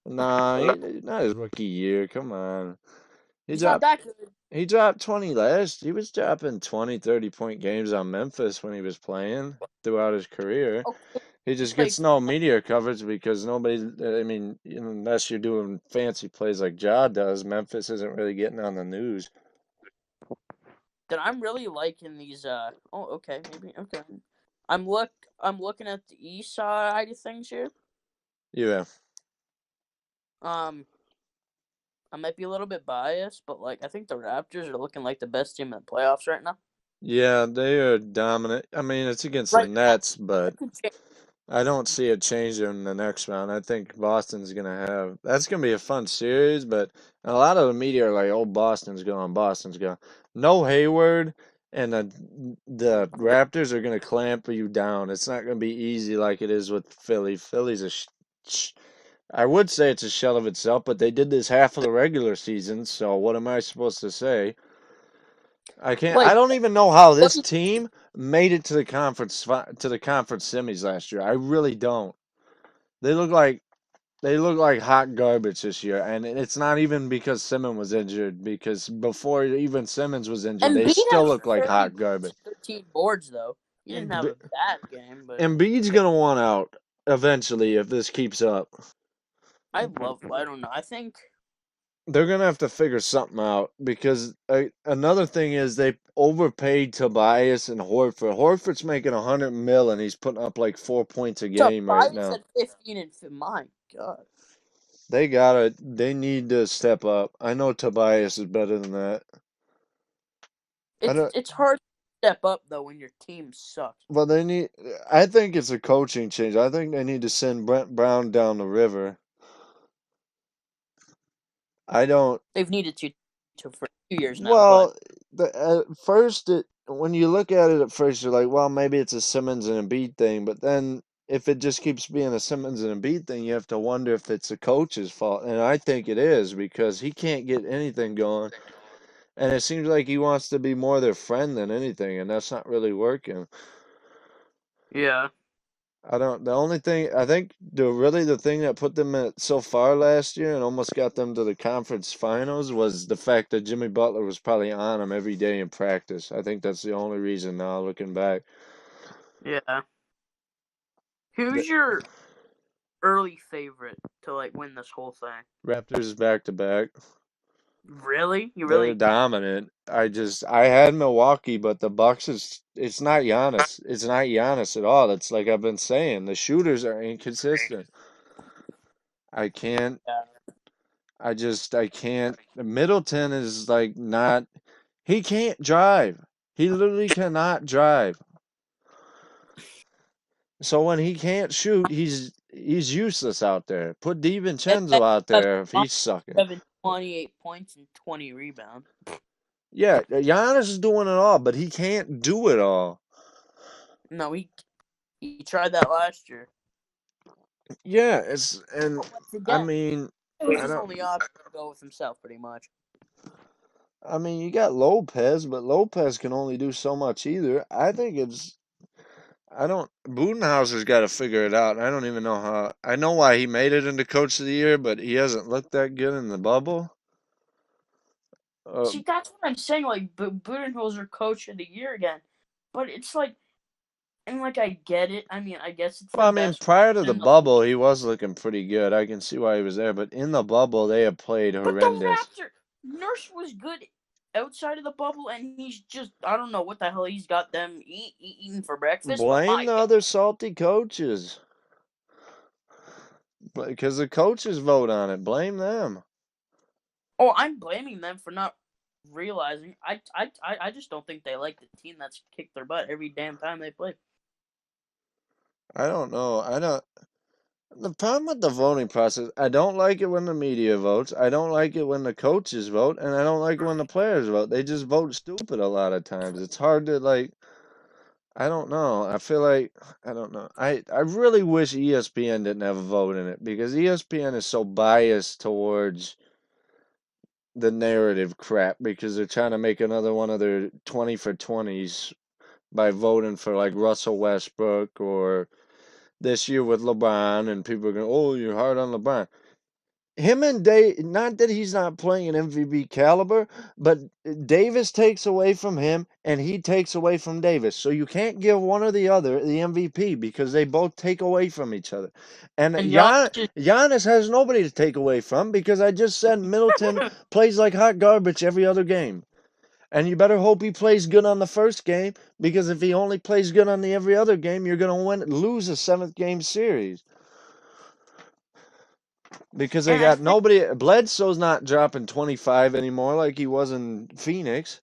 Nah, not his rookie year. Come on. He He's not dropped that good. he dropped 20 last. He was dropping 20, 30 point games on Memphis when he was playing throughout his career. Okay, He he just played. gets no media coverage because nobody, I mean, unless you're doing fancy plays like Ja does, Memphis isn't really getting on the news. Then I'm really liking these. Oh, okay, maybe okay. I'm look. I'm looking at the east side of things here. Yeah. Um, I might be a little bit biased, but like I think the Raptors are looking like the best team in the playoffs right now. Yeah, they are dominant. I mean, it's against the Right now, Nets, but that could change. I don't see it changing in the next round. I think Boston's gonna have that's gonna be a fun series, but a lot of the media are like, "Oh, Boston's going, Boston's going." No Hayward, and the Raptors are gonna clamp you down. It's not gonna be easy like it is with Philly. Philly's a I would say it's a shell of itself, but they did this half of the regular season, so what am I supposed to say? I can't. I Like, don't even know how look this at team made it to the conference semis last year. I really don't. They look like they look like hot garbage this year, and it's not even because Simmons was injured. Because before even Simmons was injured, they Embiid still had look like 30 hot points, garbage. 13 boards though. He didn't have Embi- a bad game, but Embiid's gonna want out eventually if this keeps up. I love. I don't know. I think They're gonna have to figure something out because another thing is they overpaid Tobias and Horford. Horford's making 100 mil and he's putting up like 4 points a game right Tobias now. at 15 and my God, They need to step up. I know Tobias is better than that. I don't. it's hard to step up though when your team sucks. Well, they need. I think it's a coaching change. I think they need to send Brent Brown down the river. I don't. They've needed to for 2 years now, but Well, at first, when you look at it at first, you're like, well, maybe it's a Simmons and Embiid thing. But then, if it just keeps being a Simmons and Embiid thing, you have to wonder if it's the coach's fault. And I think it is because he can't get anything going. And it seems like he wants to be more their friend than anything, and that's not really working. yeah. I don't. The only thing I think the thing that put them at so far last year and almost got them to the conference finals was the fact that Jimmy Butler was probably on them every day in practice. I think that's the only reason now looking back. Yeah. The Who's your early favorite to like win this whole thing? Raptors back to back. Really? You They're really? dominant. I had Milwaukee, but the Bucks is it's not Giannis. It's not Giannis at all. It's like I've been saying, the shooters are inconsistent. I can't Yeah. I can't. Middleton is like not. He can't drive. He literally cannot drive. So when he can't shoot, he's useless out there. Put And then DiVincenzo out you have there if he's sucking. 28 points and 20 rebounds. Yeah, Giannis is doing it all, but he can't do it all. No, he tried that last year. Yeah, it's and But once I again, mean, it was I his don't. only option to go with himself, pretty much. I mean, you got Lopez, but Lopez can only do so much either. I think it's I don't. Budenhauser's got to figure it out. I don't even know how. I know why he made it into Coach of the Year, but he hasn't looked that good in the bubble. Uh, See, that's what I'm saying. Like, Budenholzer coach of the year again. But it's like, And like I get it. I mean, I guess it's the Well, I mean, best prior to the in the bubble, he was looking pretty good. I can see why he was there, but in the bubble, they have played But the horrendous. Raptor Nurse was good outside of the bubble, and he's just I don't know what the hell he's got them eating for breakfast. But Blame my the God, other salty coaches, because the coaches vote on it. Blame them. oh, I'm blaming them for not realizing. I just don't think they like the team that's kicked their butt every damn time they play. I don't know. I don't. The problem with the voting process, I don't like it when the media votes. I don't like it when the coaches vote, and I don't like it when the players vote. They just vote stupid a lot of times. It's hard to like. I don't know. I feel like I don't know. I really wish ESPN didn't have a vote in it because ESPN is so biased towards the narrative crap because they're trying to make another one of their 20 for 20s by voting for like Russell Westbrook or this year with LeBron and people are going, "Oh, you're hard on LeBron." Him and not that he's not playing an MVP caliber, but Davis takes away from him and he takes away from Davis. So you can't give one or the other the MVP because they both take away from each other. And And Giannis just Giannis has nobody to take away from because I just said Middleton plays like hot garbage every other game. And you better hope he plays good on the first game because if he only plays good on the every other game, you're going to lose a seventh game series. Because they and I got think nobody. Bledsoe's not dropping 25 anymore like he was in Phoenix.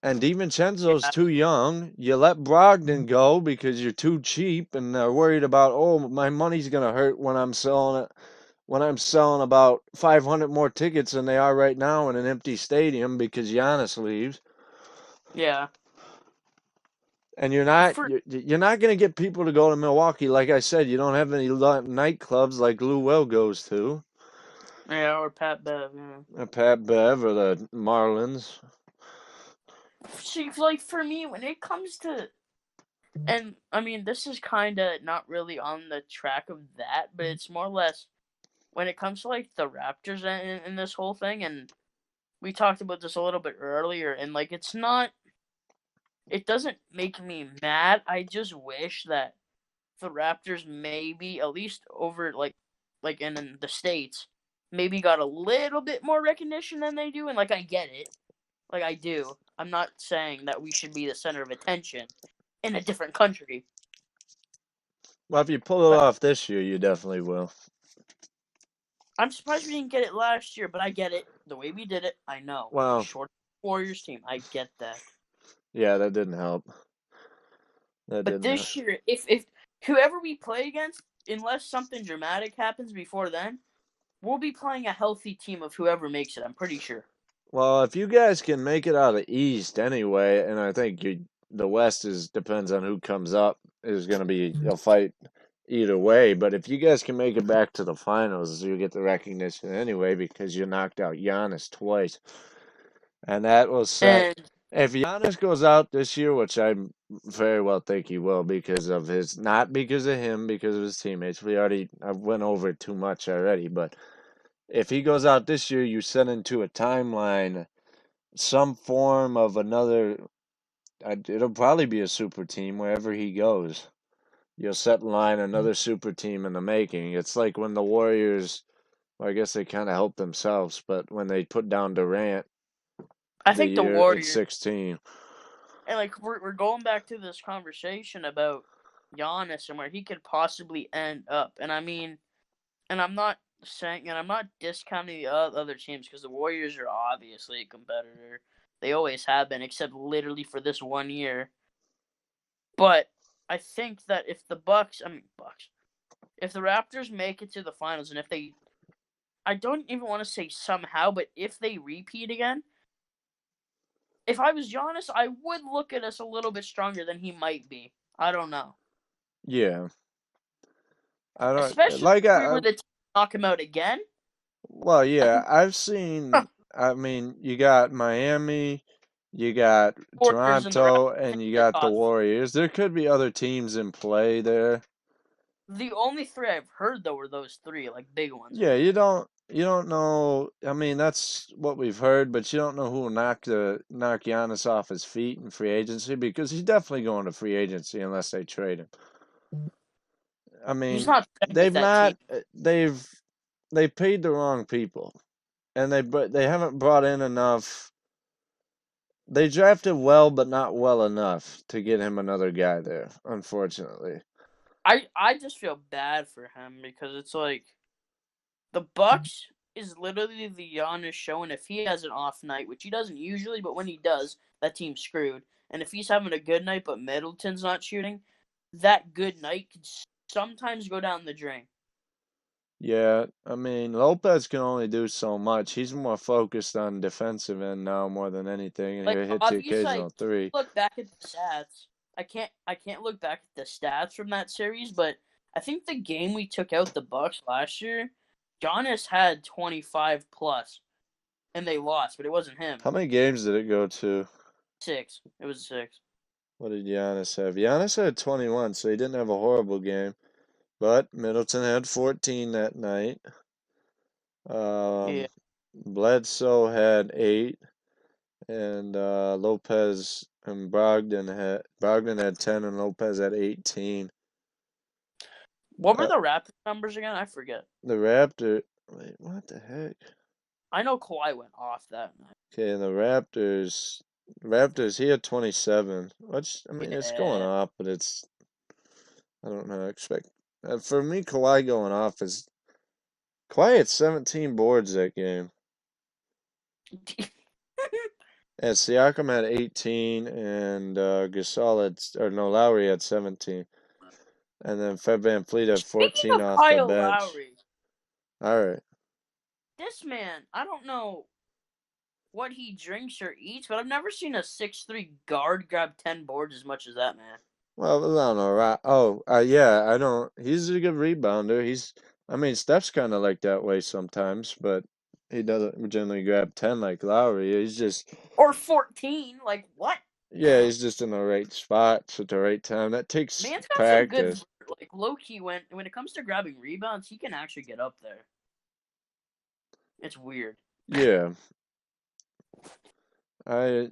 And DiVincenzo's yeah too young. You let Brogdon go because you're too cheap and they're worried about, oh, my money's going to hurt when I'm selling it. When I'm selling about 500 more tickets than they are right now in an empty stadium because Giannis leaves. yeah And you're not for you're not going to get people to go to Milwaukee. Like I said, you don't have any nightclubs like Lou Will goes to. yeah or Pat Bev. Pat Bev or the Marlins. See, like for me, when it comes to and I mean this is kind of not really on the track of that, but it's more or less when it comes to like the Raptors in this whole thing, and we talked about this a little bit earlier, and like it's not, it doesn't make me mad. I just wish that the Raptors maybe at least over like in the states maybe got a little bit more recognition than they do, and like I get it, like I do. I'm not saying that we should be the center of attention in a different country, Well, if you pull it but off this year, you definitely will. I'm surprised we didn't get it last year. But I get it the way we did it. I know with the Well, short Warriors team. I get that. yeah, that didn't help. That But didn't help. this year, if whoever we play against, unless something dramatic happens before then, we'll be playing a healthy team of whoever makes it. I'm pretty sure. Well, if you guys can make it out of East anyway, and I think the West is depends on who comes up is going to be a fight either way. But if you guys can make it back to the finals, you get the recognition anyway because you knocked out Giannis twice. And that will set. And If Giannis goes out this year, which I very well think he will, because of his not because of him, because of his teammates. I went over it too much already. But if he goes out this year, you set into a timeline, some form of another. It'll probably be a super team wherever he goes. You'll set in line another super team in the making. It's like when the Warriors. Well, I guess they kind of helped themselves, but when they put down Durant I the think the year in Warriors, 16. and like we're going back to this conversation about Giannis and where he could possibly end up. And I mean, and I'm not saying, and I'm not discounting the other teams because the Warriors are obviously a competitor. They always have been, except literally for this one year. But I think that if the Bucks, if the Raptors make it to the finals, and if they, I don't even want to say somehow, but if they repeat again, if I was Giannis, I would look at us a little bit stronger than he might be. I don't know, Yeah, I don't especially like if we were the team to knock him out again. well, yeah, I've seen. I mean, you got Miami, you got Warriors and the Raptors Toronto, and you the got the top three. Warriors. There could be other teams in play there. The only three I've heard though were those three, like big ones. Yeah, you don't. you don't know. I mean, that's what we've heard, but you don't know who will knock Giannis off his feet in free agency because he's definitely going to free agency unless they trade him. I He's mean, not good with they've that team. not they paid the wrong people, and they haven't brought in enough. They drafted well, but not well enough to get him another guy there. Unfortunately, I just feel bad for him because it's like the Bucks is literally the Giannis show, and if he has an off night, which he doesn't usually, but when he does, that team's screwed. And if he's having a good night, but Middleton's not shooting, that good night could sometimes go down the drain. yeah. I mean, Lopez can only do so much. He's more focused on defensive end now more than anything, and Like he hits the obviously, I occasional can't three. look back at the stats. I can't look back at the stats from that series, but I think the game we took out the Bucks last year, Giannis had 25 plus, and they lost, but it wasn't him. How many games did it go to? 6. It was 6. What did Giannis have? Giannis had 21, so he didn't have a horrible game. But Middleton had 14 that night. Yeah. Bledsoe had 8, and Lopez and Brogdon had 10, and Lopez had 18. What were Uh, the Raptors numbers again? I forget. the Raptor. Wait, what the heck? I know Kawhi went off that night. Okay, and the Raptors, he had 27, which, I mean, it's going Yeah. off, but I don't know, expect. For me, Kawhi going off is, Kawhi had 17 boards that game. And Siakam had 18, and Gasol or no, Lowry had 17. And then Fred VanVleet had Speaking 14 of off the Kyle bench. Lowry, All right. this man, I don't know what he drinks or eats, but I've never seen a 6'3" guard grab 10 boards as much as that man. Well, I don't know, right? Oh, yeah, I don't. He's a good rebounder. I mean, Steph's kind of like that way sometimes, but he doesn't generally grab 10 like Lowry. Or 14. Like, what? Yeah, he's just in the right spots at the right time. That takes Man's got some good, practice. like, low key, when it comes to grabbing rebounds, he can actually get up there. It's weird. Yeah, I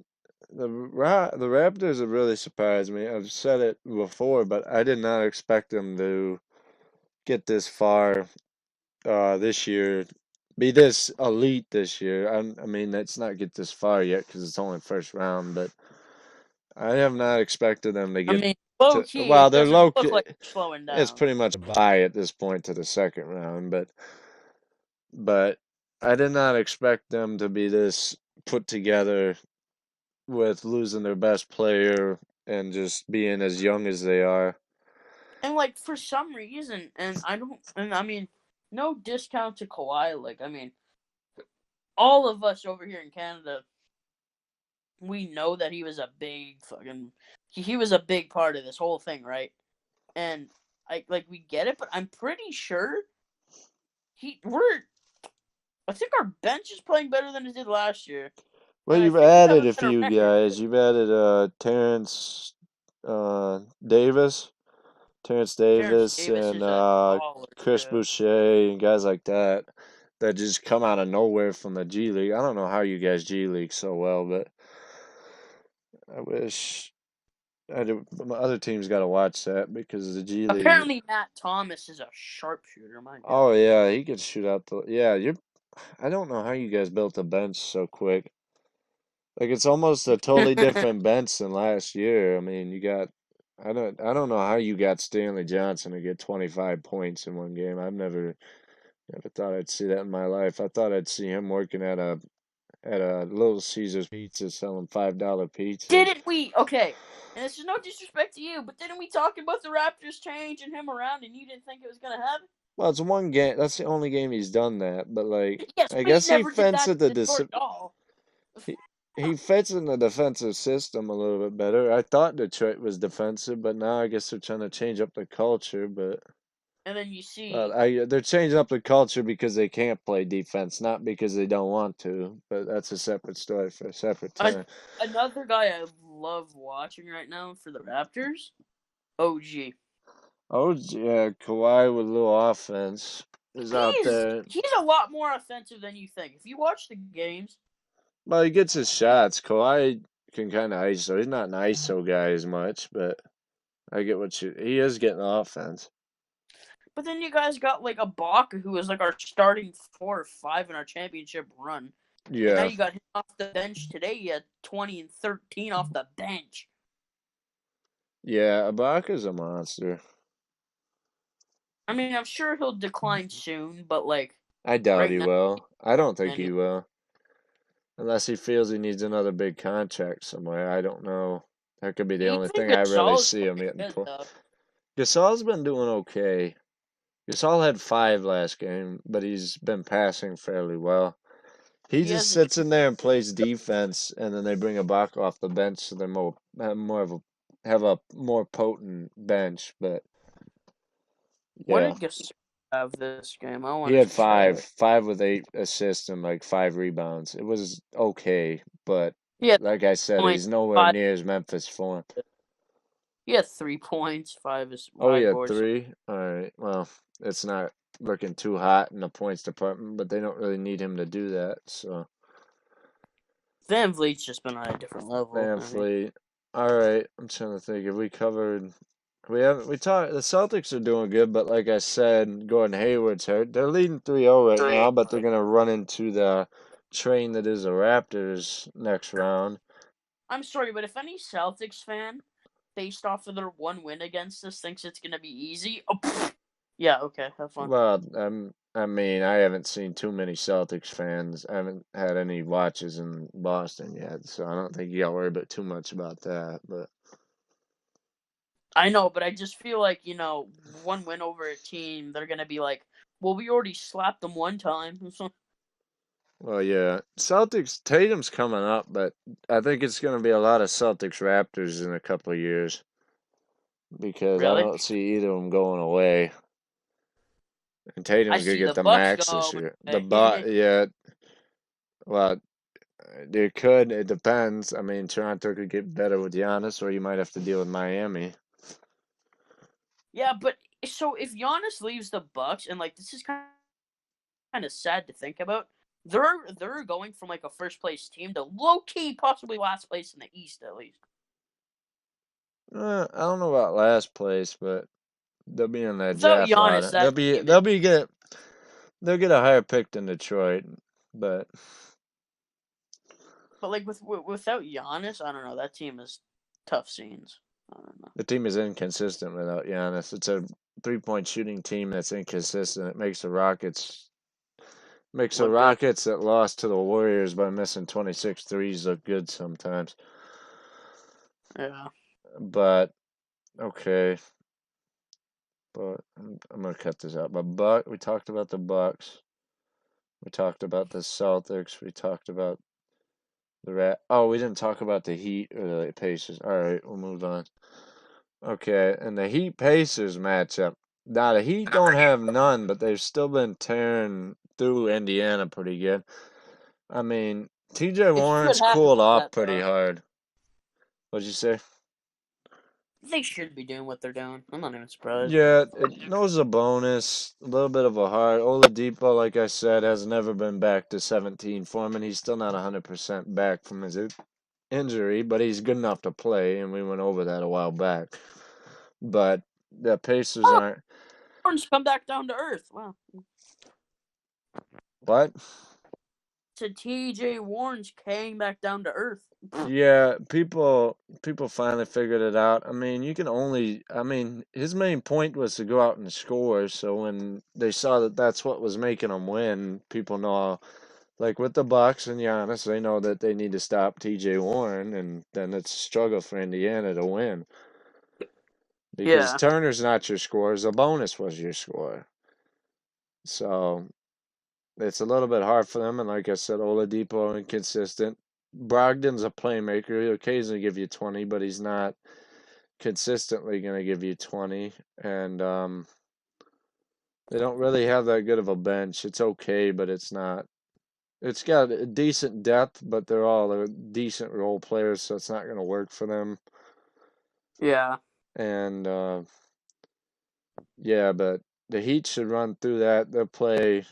the Raptors have really surprised me. I've said it before, but I did not expect them to get this far this year, be this elite this year. I mean, let's not get this far yet because it's only first round, but I have not expected them to I get mean, low to. key, Well, it they're doesn't low. look like they're slowing It's down. pretty much a bye at this point to the second round, but I did not expect them to be this put together with losing their best player and just being as young as they are. And like for some reason, and I mean, no discount to Kawhi. Like I mean, all of us over here in Canada, we know that he was a big fucking, he was a big part of this whole thing, right? And we get it, but I'm pretty sure he we're I think our bench is playing better than it did last year, Well, and I you've think we have added a a better few record too. guys. You've added Davis, Terrence Terrence Davis, Davis and is a baller Chris too. Boucher and guys like that just come out of nowhere from the G League. I don't know how you guys G League so well, but I wish my other team's got to watch that because the G League. Apparently, Matt Thomas is a sharpshooter. My Oh God. yeah, he could shoot out the. Yeah, you're. I don't know how you guys built a bench so quick. Like it's almost a totally different bench than last year. I mean, you got. I don't know how you got Stanley Johnson to get 25 points in one game. I've never thought I'd see that in my life. I thought I'd see him working at a Little Caesars Pizza selling $5 pizzas. Didn't we? Okay, and this is no disrespect to you, but didn't we talk about the Raptors changing him around, and you didn't think it was gonna happen? Well, it's one game. That's the only game he's done that. But like, Yes, I but he guess he never did fits that at the to Detroit. he, he fits in the defensive system a little bit better. I thought Detroit was defensive, but now I guess they're trying to change up the culture. But And then you see they're changing up the culture because they can't play defense, not because they don't want to. But that's a separate story for a separate a, time. another guy I love watching right now for the Raptors. OG. Oh yeah, Kawhi with a little offense. is out there. He's a lot more offensive than you think. If you watch the games, Well, he gets his shots. Kawhi can kind of ISO. He's not an ISO guy as much, but I get what he is getting offense. but then you guys got like Ibaka, who was like our starting 4 or 5 in our championship run, and now Yeah. you got him off the bench today. He had 20 and 13 off the bench. Yeah, Ibaka's a monster. I mean, I'm sure he'll decline soon, but like I doubt right he now, will. I don't think anyway. he will. Unless he feels he needs another big contract somewhere. I don't know. That could be the only Even thing I really Gasol's see him pretty getting good pulled. though. Gasol's been doing okay. Gasol had 5 last game, but he's been passing fairly well. He He just hasn't. sits in there and plays defense, and then they bring Ibaka off the bench, so they're have a more potent bench. But What yeah, did Gasol have this game? I he want had to five, check. 5 with 8 assists and like 5 rebounds. It was okay, but He had like I said, point he's nowhere five. near his Memphis form. He had 3 points, 5 Oh, he five had boards. 3. All right, well, it's not looking too hot in the points department, but they don't really need him to do that. So Van Vliet's just been on a different level. Van I mean, Fleet. All right, I'm trying to think. Have we covered? We haven't. We talked. The Celtics are doing good, but like I said, Gordon Hayward's hurt. They're leading 3-0 right now, but they're gonna run into the train that is the Raptors next round. I'm sorry, but if any Celtics fan, based off of their one win against us, thinks it's gonna be easy, yeah, okay, have fun. Well, I mean, I haven't seen too many Celtics fans. I haven't had any watches in Boston yet, so I don't think you got to worry about too much about that. But I know, but I just feel like one win over a team, they're gonna be like, well, we already slapped them one time. well, yeah, Celtics Tatum's coming up, but I think it's going to be a lot of Celtics Raptors in a couple of years because I Really? don't see either of them going away. And I Tatum's gonna see get the the Bucks max this go year. away. Yeah, well, it could. It depends. I mean, Toronto could get better with Giannis, or you might have to deal with Miami. Yeah, but so if Giannis leaves the Bucks, and like this is kind of sad to think about, they're going from like a first place team to low key possibly last place in the East at least. I don't know about last place, but they'll be in that Without draft Giannis, lottery. that team is. They'll get a higher pick than Detroit, but But like without Giannis, I don't know. That team is tough scenes. I don't know. the team is inconsistent without Giannis. It's a 3-point shooting team that's inconsistent. It makes the Look good. Rockets that lost to the Warriors by missing 26 threes look good sometimes. Yeah. But okay, but I'm gonna cut this out. But we talked about the Bucks. We talked about the Celtics. We talked about the Rat. Oh, we didn't talk about the Heat or the Pacers. All right, we'll move on. Okay, and the Heat Pacers matchup. Now the Heat don't have none, but they've still been tearing through Indiana pretty good. I mean, T.J. They should Warren's have cooled off that pretty though. hard. What'd you say? They should be doing what they're doing. I'm not even surprised. Yeah, it knows a bonus, a little bit of a heart. Oladipo, like I said, has never been back to 17 form, and he's still not 100% back from his injury, but he's good enough to play, and we went over that a while back. But the Pacers Oh, aren't. Warren's come back down to earth. Wow. What? To TJ Warren's came back down to earth. Yeah, people finally figured it out. I mean, you can only. I mean, his main point was to go out and score. So when they saw that that's what was making them win, people know. Like with the Bucks and Giannis, they know that they need to stop T.J. Warren, and then it's a struggle for Indiana to win because Yeah. Turner's not your scorer. Bonus was your scorer. So it's a little bit hard for them. And like I said, Oladipo inconsistent. Brogdon's a playmaker. He'll occasionally give you 20, but he's not consistently going to give you 20. And they don't really have that good of a bench. It's okay, but it's not. It's got a decent depth, but they're all decent role players, so it's not going to work for them. Yeah. And yeah, but the Heat should run through that. They'll play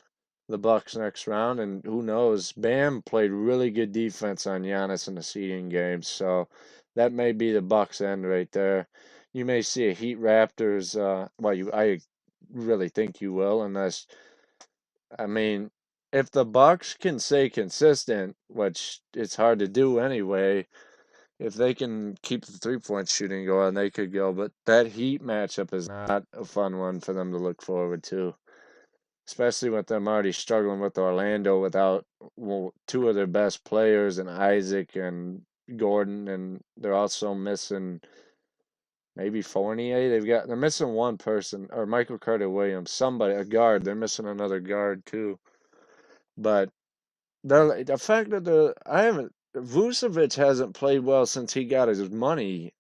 the Bucks next round, and who knows? Bam played really good defense on Giannis in the seeding games, so that may be the Bucks end right there. You may see a Heat Raptors. I really think you will, unless I mean, if the Bucks can stay consistent, which it's hard to do anyway, if they can keep the 3-point shooting going, they could go. But that Heat matchup is not a fun one for them to look forward to, especially with them already struggling with Orlando without two of their best players and Isaac and Gordon, and they're also missing maybe Fournier. They're missing one person, or Michael Carter Williams, somebody, a guard. They're missing another guard too. But the fact that I haven't Vucevic hasn't played well since he got his money.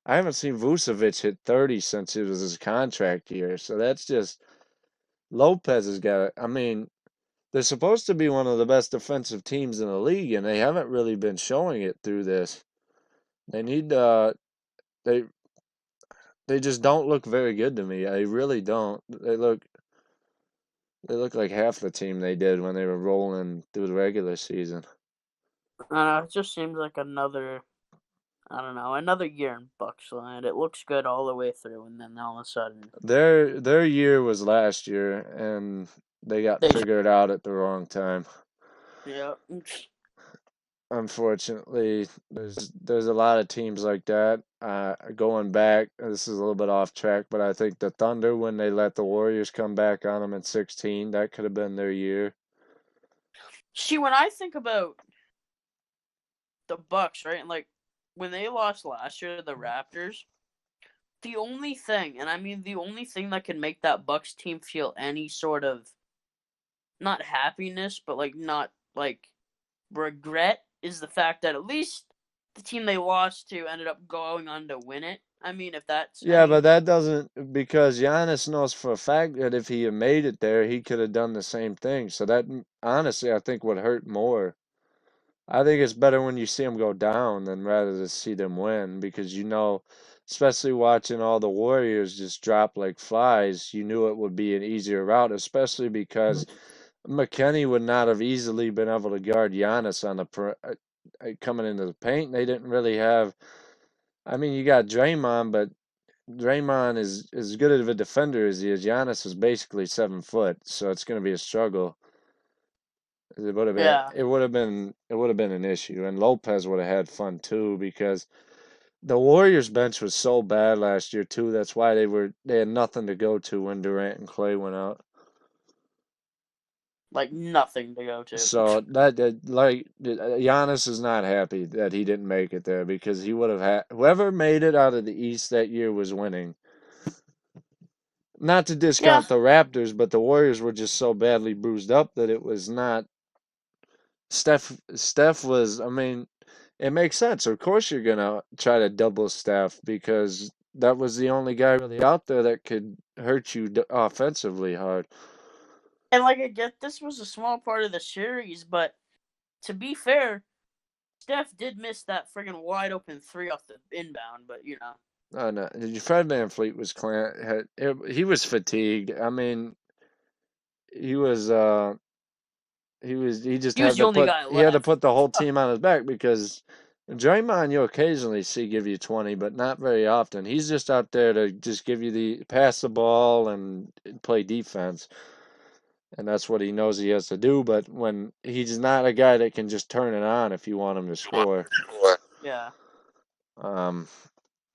I haven't seen Vucevic hit 30 since it was his contract year. So that's just Lopez has got it. I mean, they're supposed to be one of the best defensive teams in the league, and they haven't really been showing it through this. They need they they just don't look very good to me. I really don't. They look like half the team they did when they were rolling through the regular season. It just seems like another, I don't know, another year in Bucks land. It looks good all the way through, and then all of a sudden Their year was last year, and they got they, figured out at the wrong time. yeah, Unfortunately, there's a lot of teams like that. Going back, this is a little bit off track, but I think the Thunder, when they let the Warriors come back on them in 16, that could have been their year. See, when I think about the Bucks, right, and like when they lost last year to the Raptors, the only thing, and I mean the only thing that can make that Bucks team feel any sort of not happiness, but like not like regret is the fact that at least the team they lost to ended up going on to win it. I mean, if that's Yeah, any but that doesn't because Giannis knows for a fact that if he had made it there, he could have done the same thing. So that honestly, I think would hurt more. I think it's better when you see them go down than rather to see them win because especially watching all the Warriors just drop like flies, you knew it would be an easier route, especially because McKennie would not have easily been able to guard Giannis on coming into the paint. They didn't really have. I mean, you got Draymond, but Draymond is as good of a defender as he is. Giannis is basically 7 foot, so it's going to be a struggle. yeah. It would have been an issue, and Lopez would have had fun too because the Warriors bench was so bad last year too. That's why they had nothing to go to when Durant and Clay went out. Like nothing to go to. So Giannis is not happy that he didn't make it there because he would have had whoever made it out of the East that year was winning. Not to Yeah, discount the Raptors, but the Warriors were just so badly bruised up that it was not. Steph was. I mean, it makes sense. Of course, you're gonna try to double Steph because that was the only guy really out there that could hurt you offensively hard. and like I get this was a small part of the series, but to be fair, Steph did miss that friggin' wide open three off the inbound. But Oh no, Fred VanVleet was he was fatigued. I mean, he was he just he was the only guy had to left. put the whole team on his back because Draymond you occasionally see give you 20, but not very often. He's just out there to just give you the pass the ball and play defense. And that's what he knows he has to do, but when he's not a guy that can just turn it on if you want him to score. Yeah. Um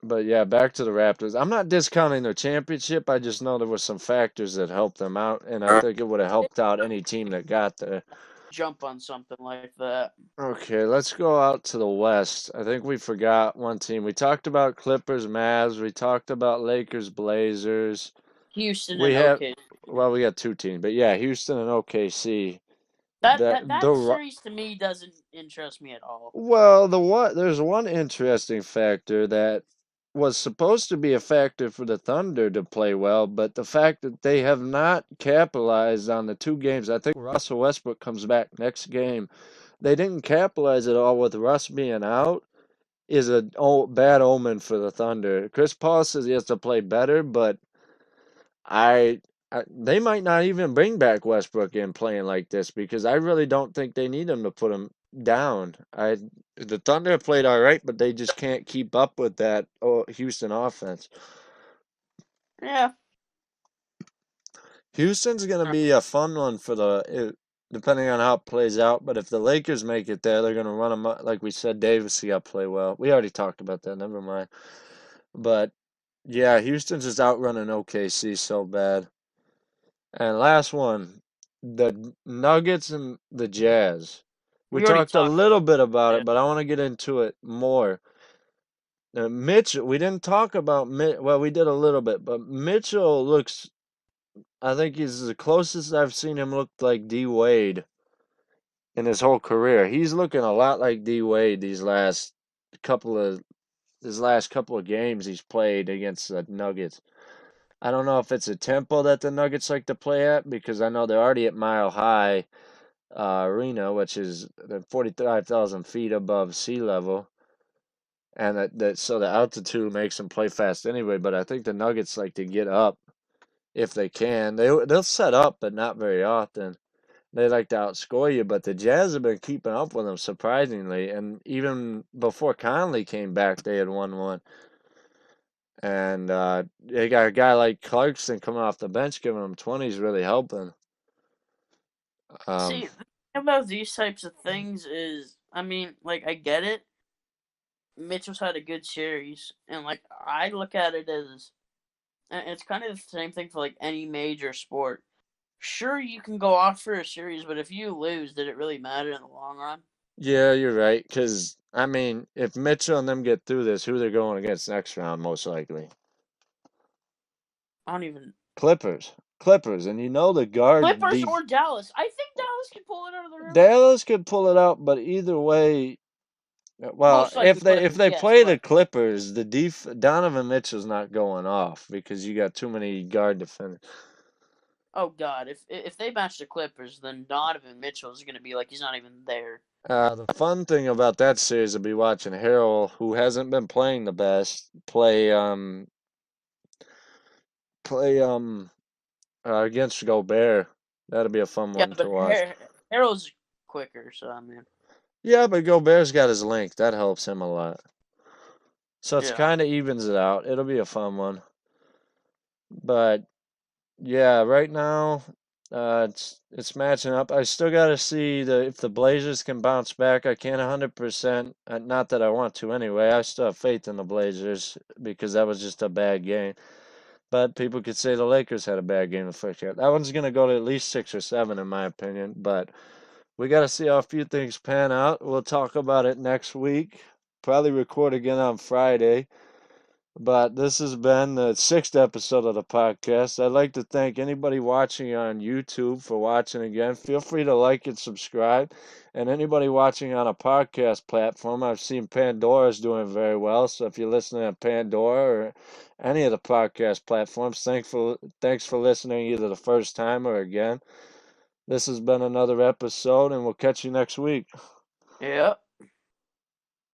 but yeah, back to the Raptors. I'm not discounting their championship. I just know there were some factors that helped them out, and I think it would have helped out any team that got there. Jump on something like that. Okay, let's go out to the West. I think we forgot one team. We talked about Clippers, Mavs. We talked about Lakers, Blazers. Houston We and have, OK. we got two teams, but yeah, Houston and OKC. That That that the that series to me doesn't interest me at all. Well, there's one interesting factor that was supposed to be a factor for the Thunder to play well, but the fact that they have not capitalized on the two games. I think Russell Westbrook comes back next game. They didn't capitalize at all with Russ being out is a bad omen for the Thunder. Chris Paul says he has to play better, but I they might not even bring back Westbrook in playing like this because I really don't think they need him to put him down. The Thunder played all right, but they just can't keep up with that Houston offense. Yeah. Houston's going to be a fun one for depending on how it plays out. But if the Lakers make it there, they're going to run them like we said. Davis got to play well. We already talked about that. Never mind. But yeah, Houston's just outrunning OKC so bad. And last one, the Nuggets and the Jazz. We We already talked a talked little about bit about that. it, but I want to get into it more. Mitchell, we didn't talk about well, we did a little bit, but Mitchell looks. I think he's the closest I've seen him look like D Wade in his whole career. He's looking a lot like D Wade couple of his last couple of games he's played against the Nuggets. I don't know if it's a tempo that the Nuggets like to play at because I know they're already at Mile High Arena, which is 45,000 feet above sea level, and so the altitude makes them play fast anyway. But I think the Nuggets like to get up if they can. They'll set up, but not very often. They like to outscore you, but the Jazz have been keeping up with them surprisingly. And even before Conley came back, they had won one. And they got a guy like Clarkson coming off the bench giving them 20s, really helping. Um, See, the thing about these types of things is, I mean, like, I get it. Mitchell's had a good series, and like I look at it as, and it's kind of the same thing for like any major sport. Sure, you can go off for a series, but if you lose, did it really matter in the long run? yeah, you're right. Because, I mean, if Mitchell and them get through this, who they're going against next round, most likely? I don't even Clippers. Clippers. And you know the guard Clippers deep. or Dallas. I think Dallas can pull it out of the river. Dallas could pull it out, but either way, well, Most likely if Clippers, they yes, play the but Clippers, Donovan Mitchell's not going off because you got too many guard defenders. oh god, if they match the Clippers, then Donovan Mitchell is going to be like he's not even there. The fun thing about that series will be watching Harrell, who hasn't been playing the best, play against Gobert. That'll be a fun Yeah, one to but watch. Harrell's quicker, so I mean, Yeah, but Gobert's got his length. That helps him a lot. So it's yeah. kind of evens it out. It'll be a fun one. But yeah, right now, it's matching up. I still got to see if the Blazers can bounce back. I can't 100%. Not that I want to anyway. I still have faith in the Blazers because that was just a bad game. But people could say the Lakers had a bad game the first year. That one's gonna go to at least 6 or 7 in my opinion. But we got to see how a few things pan out. We'll talk about it next week. Probably record again on Friday. But this has been the 6th episode of the podcast. I'd like to thank anybody watching on YouTube for watching again. Feel free to like and subscribe. And anybody watching on a podcast platform, I've seen Pandora's doing very well. So if you're listening on Pandora or any of the podcast platforms, thanks for listening either the first time or again. This has been another episode, and we'll catch you next week. Yeah.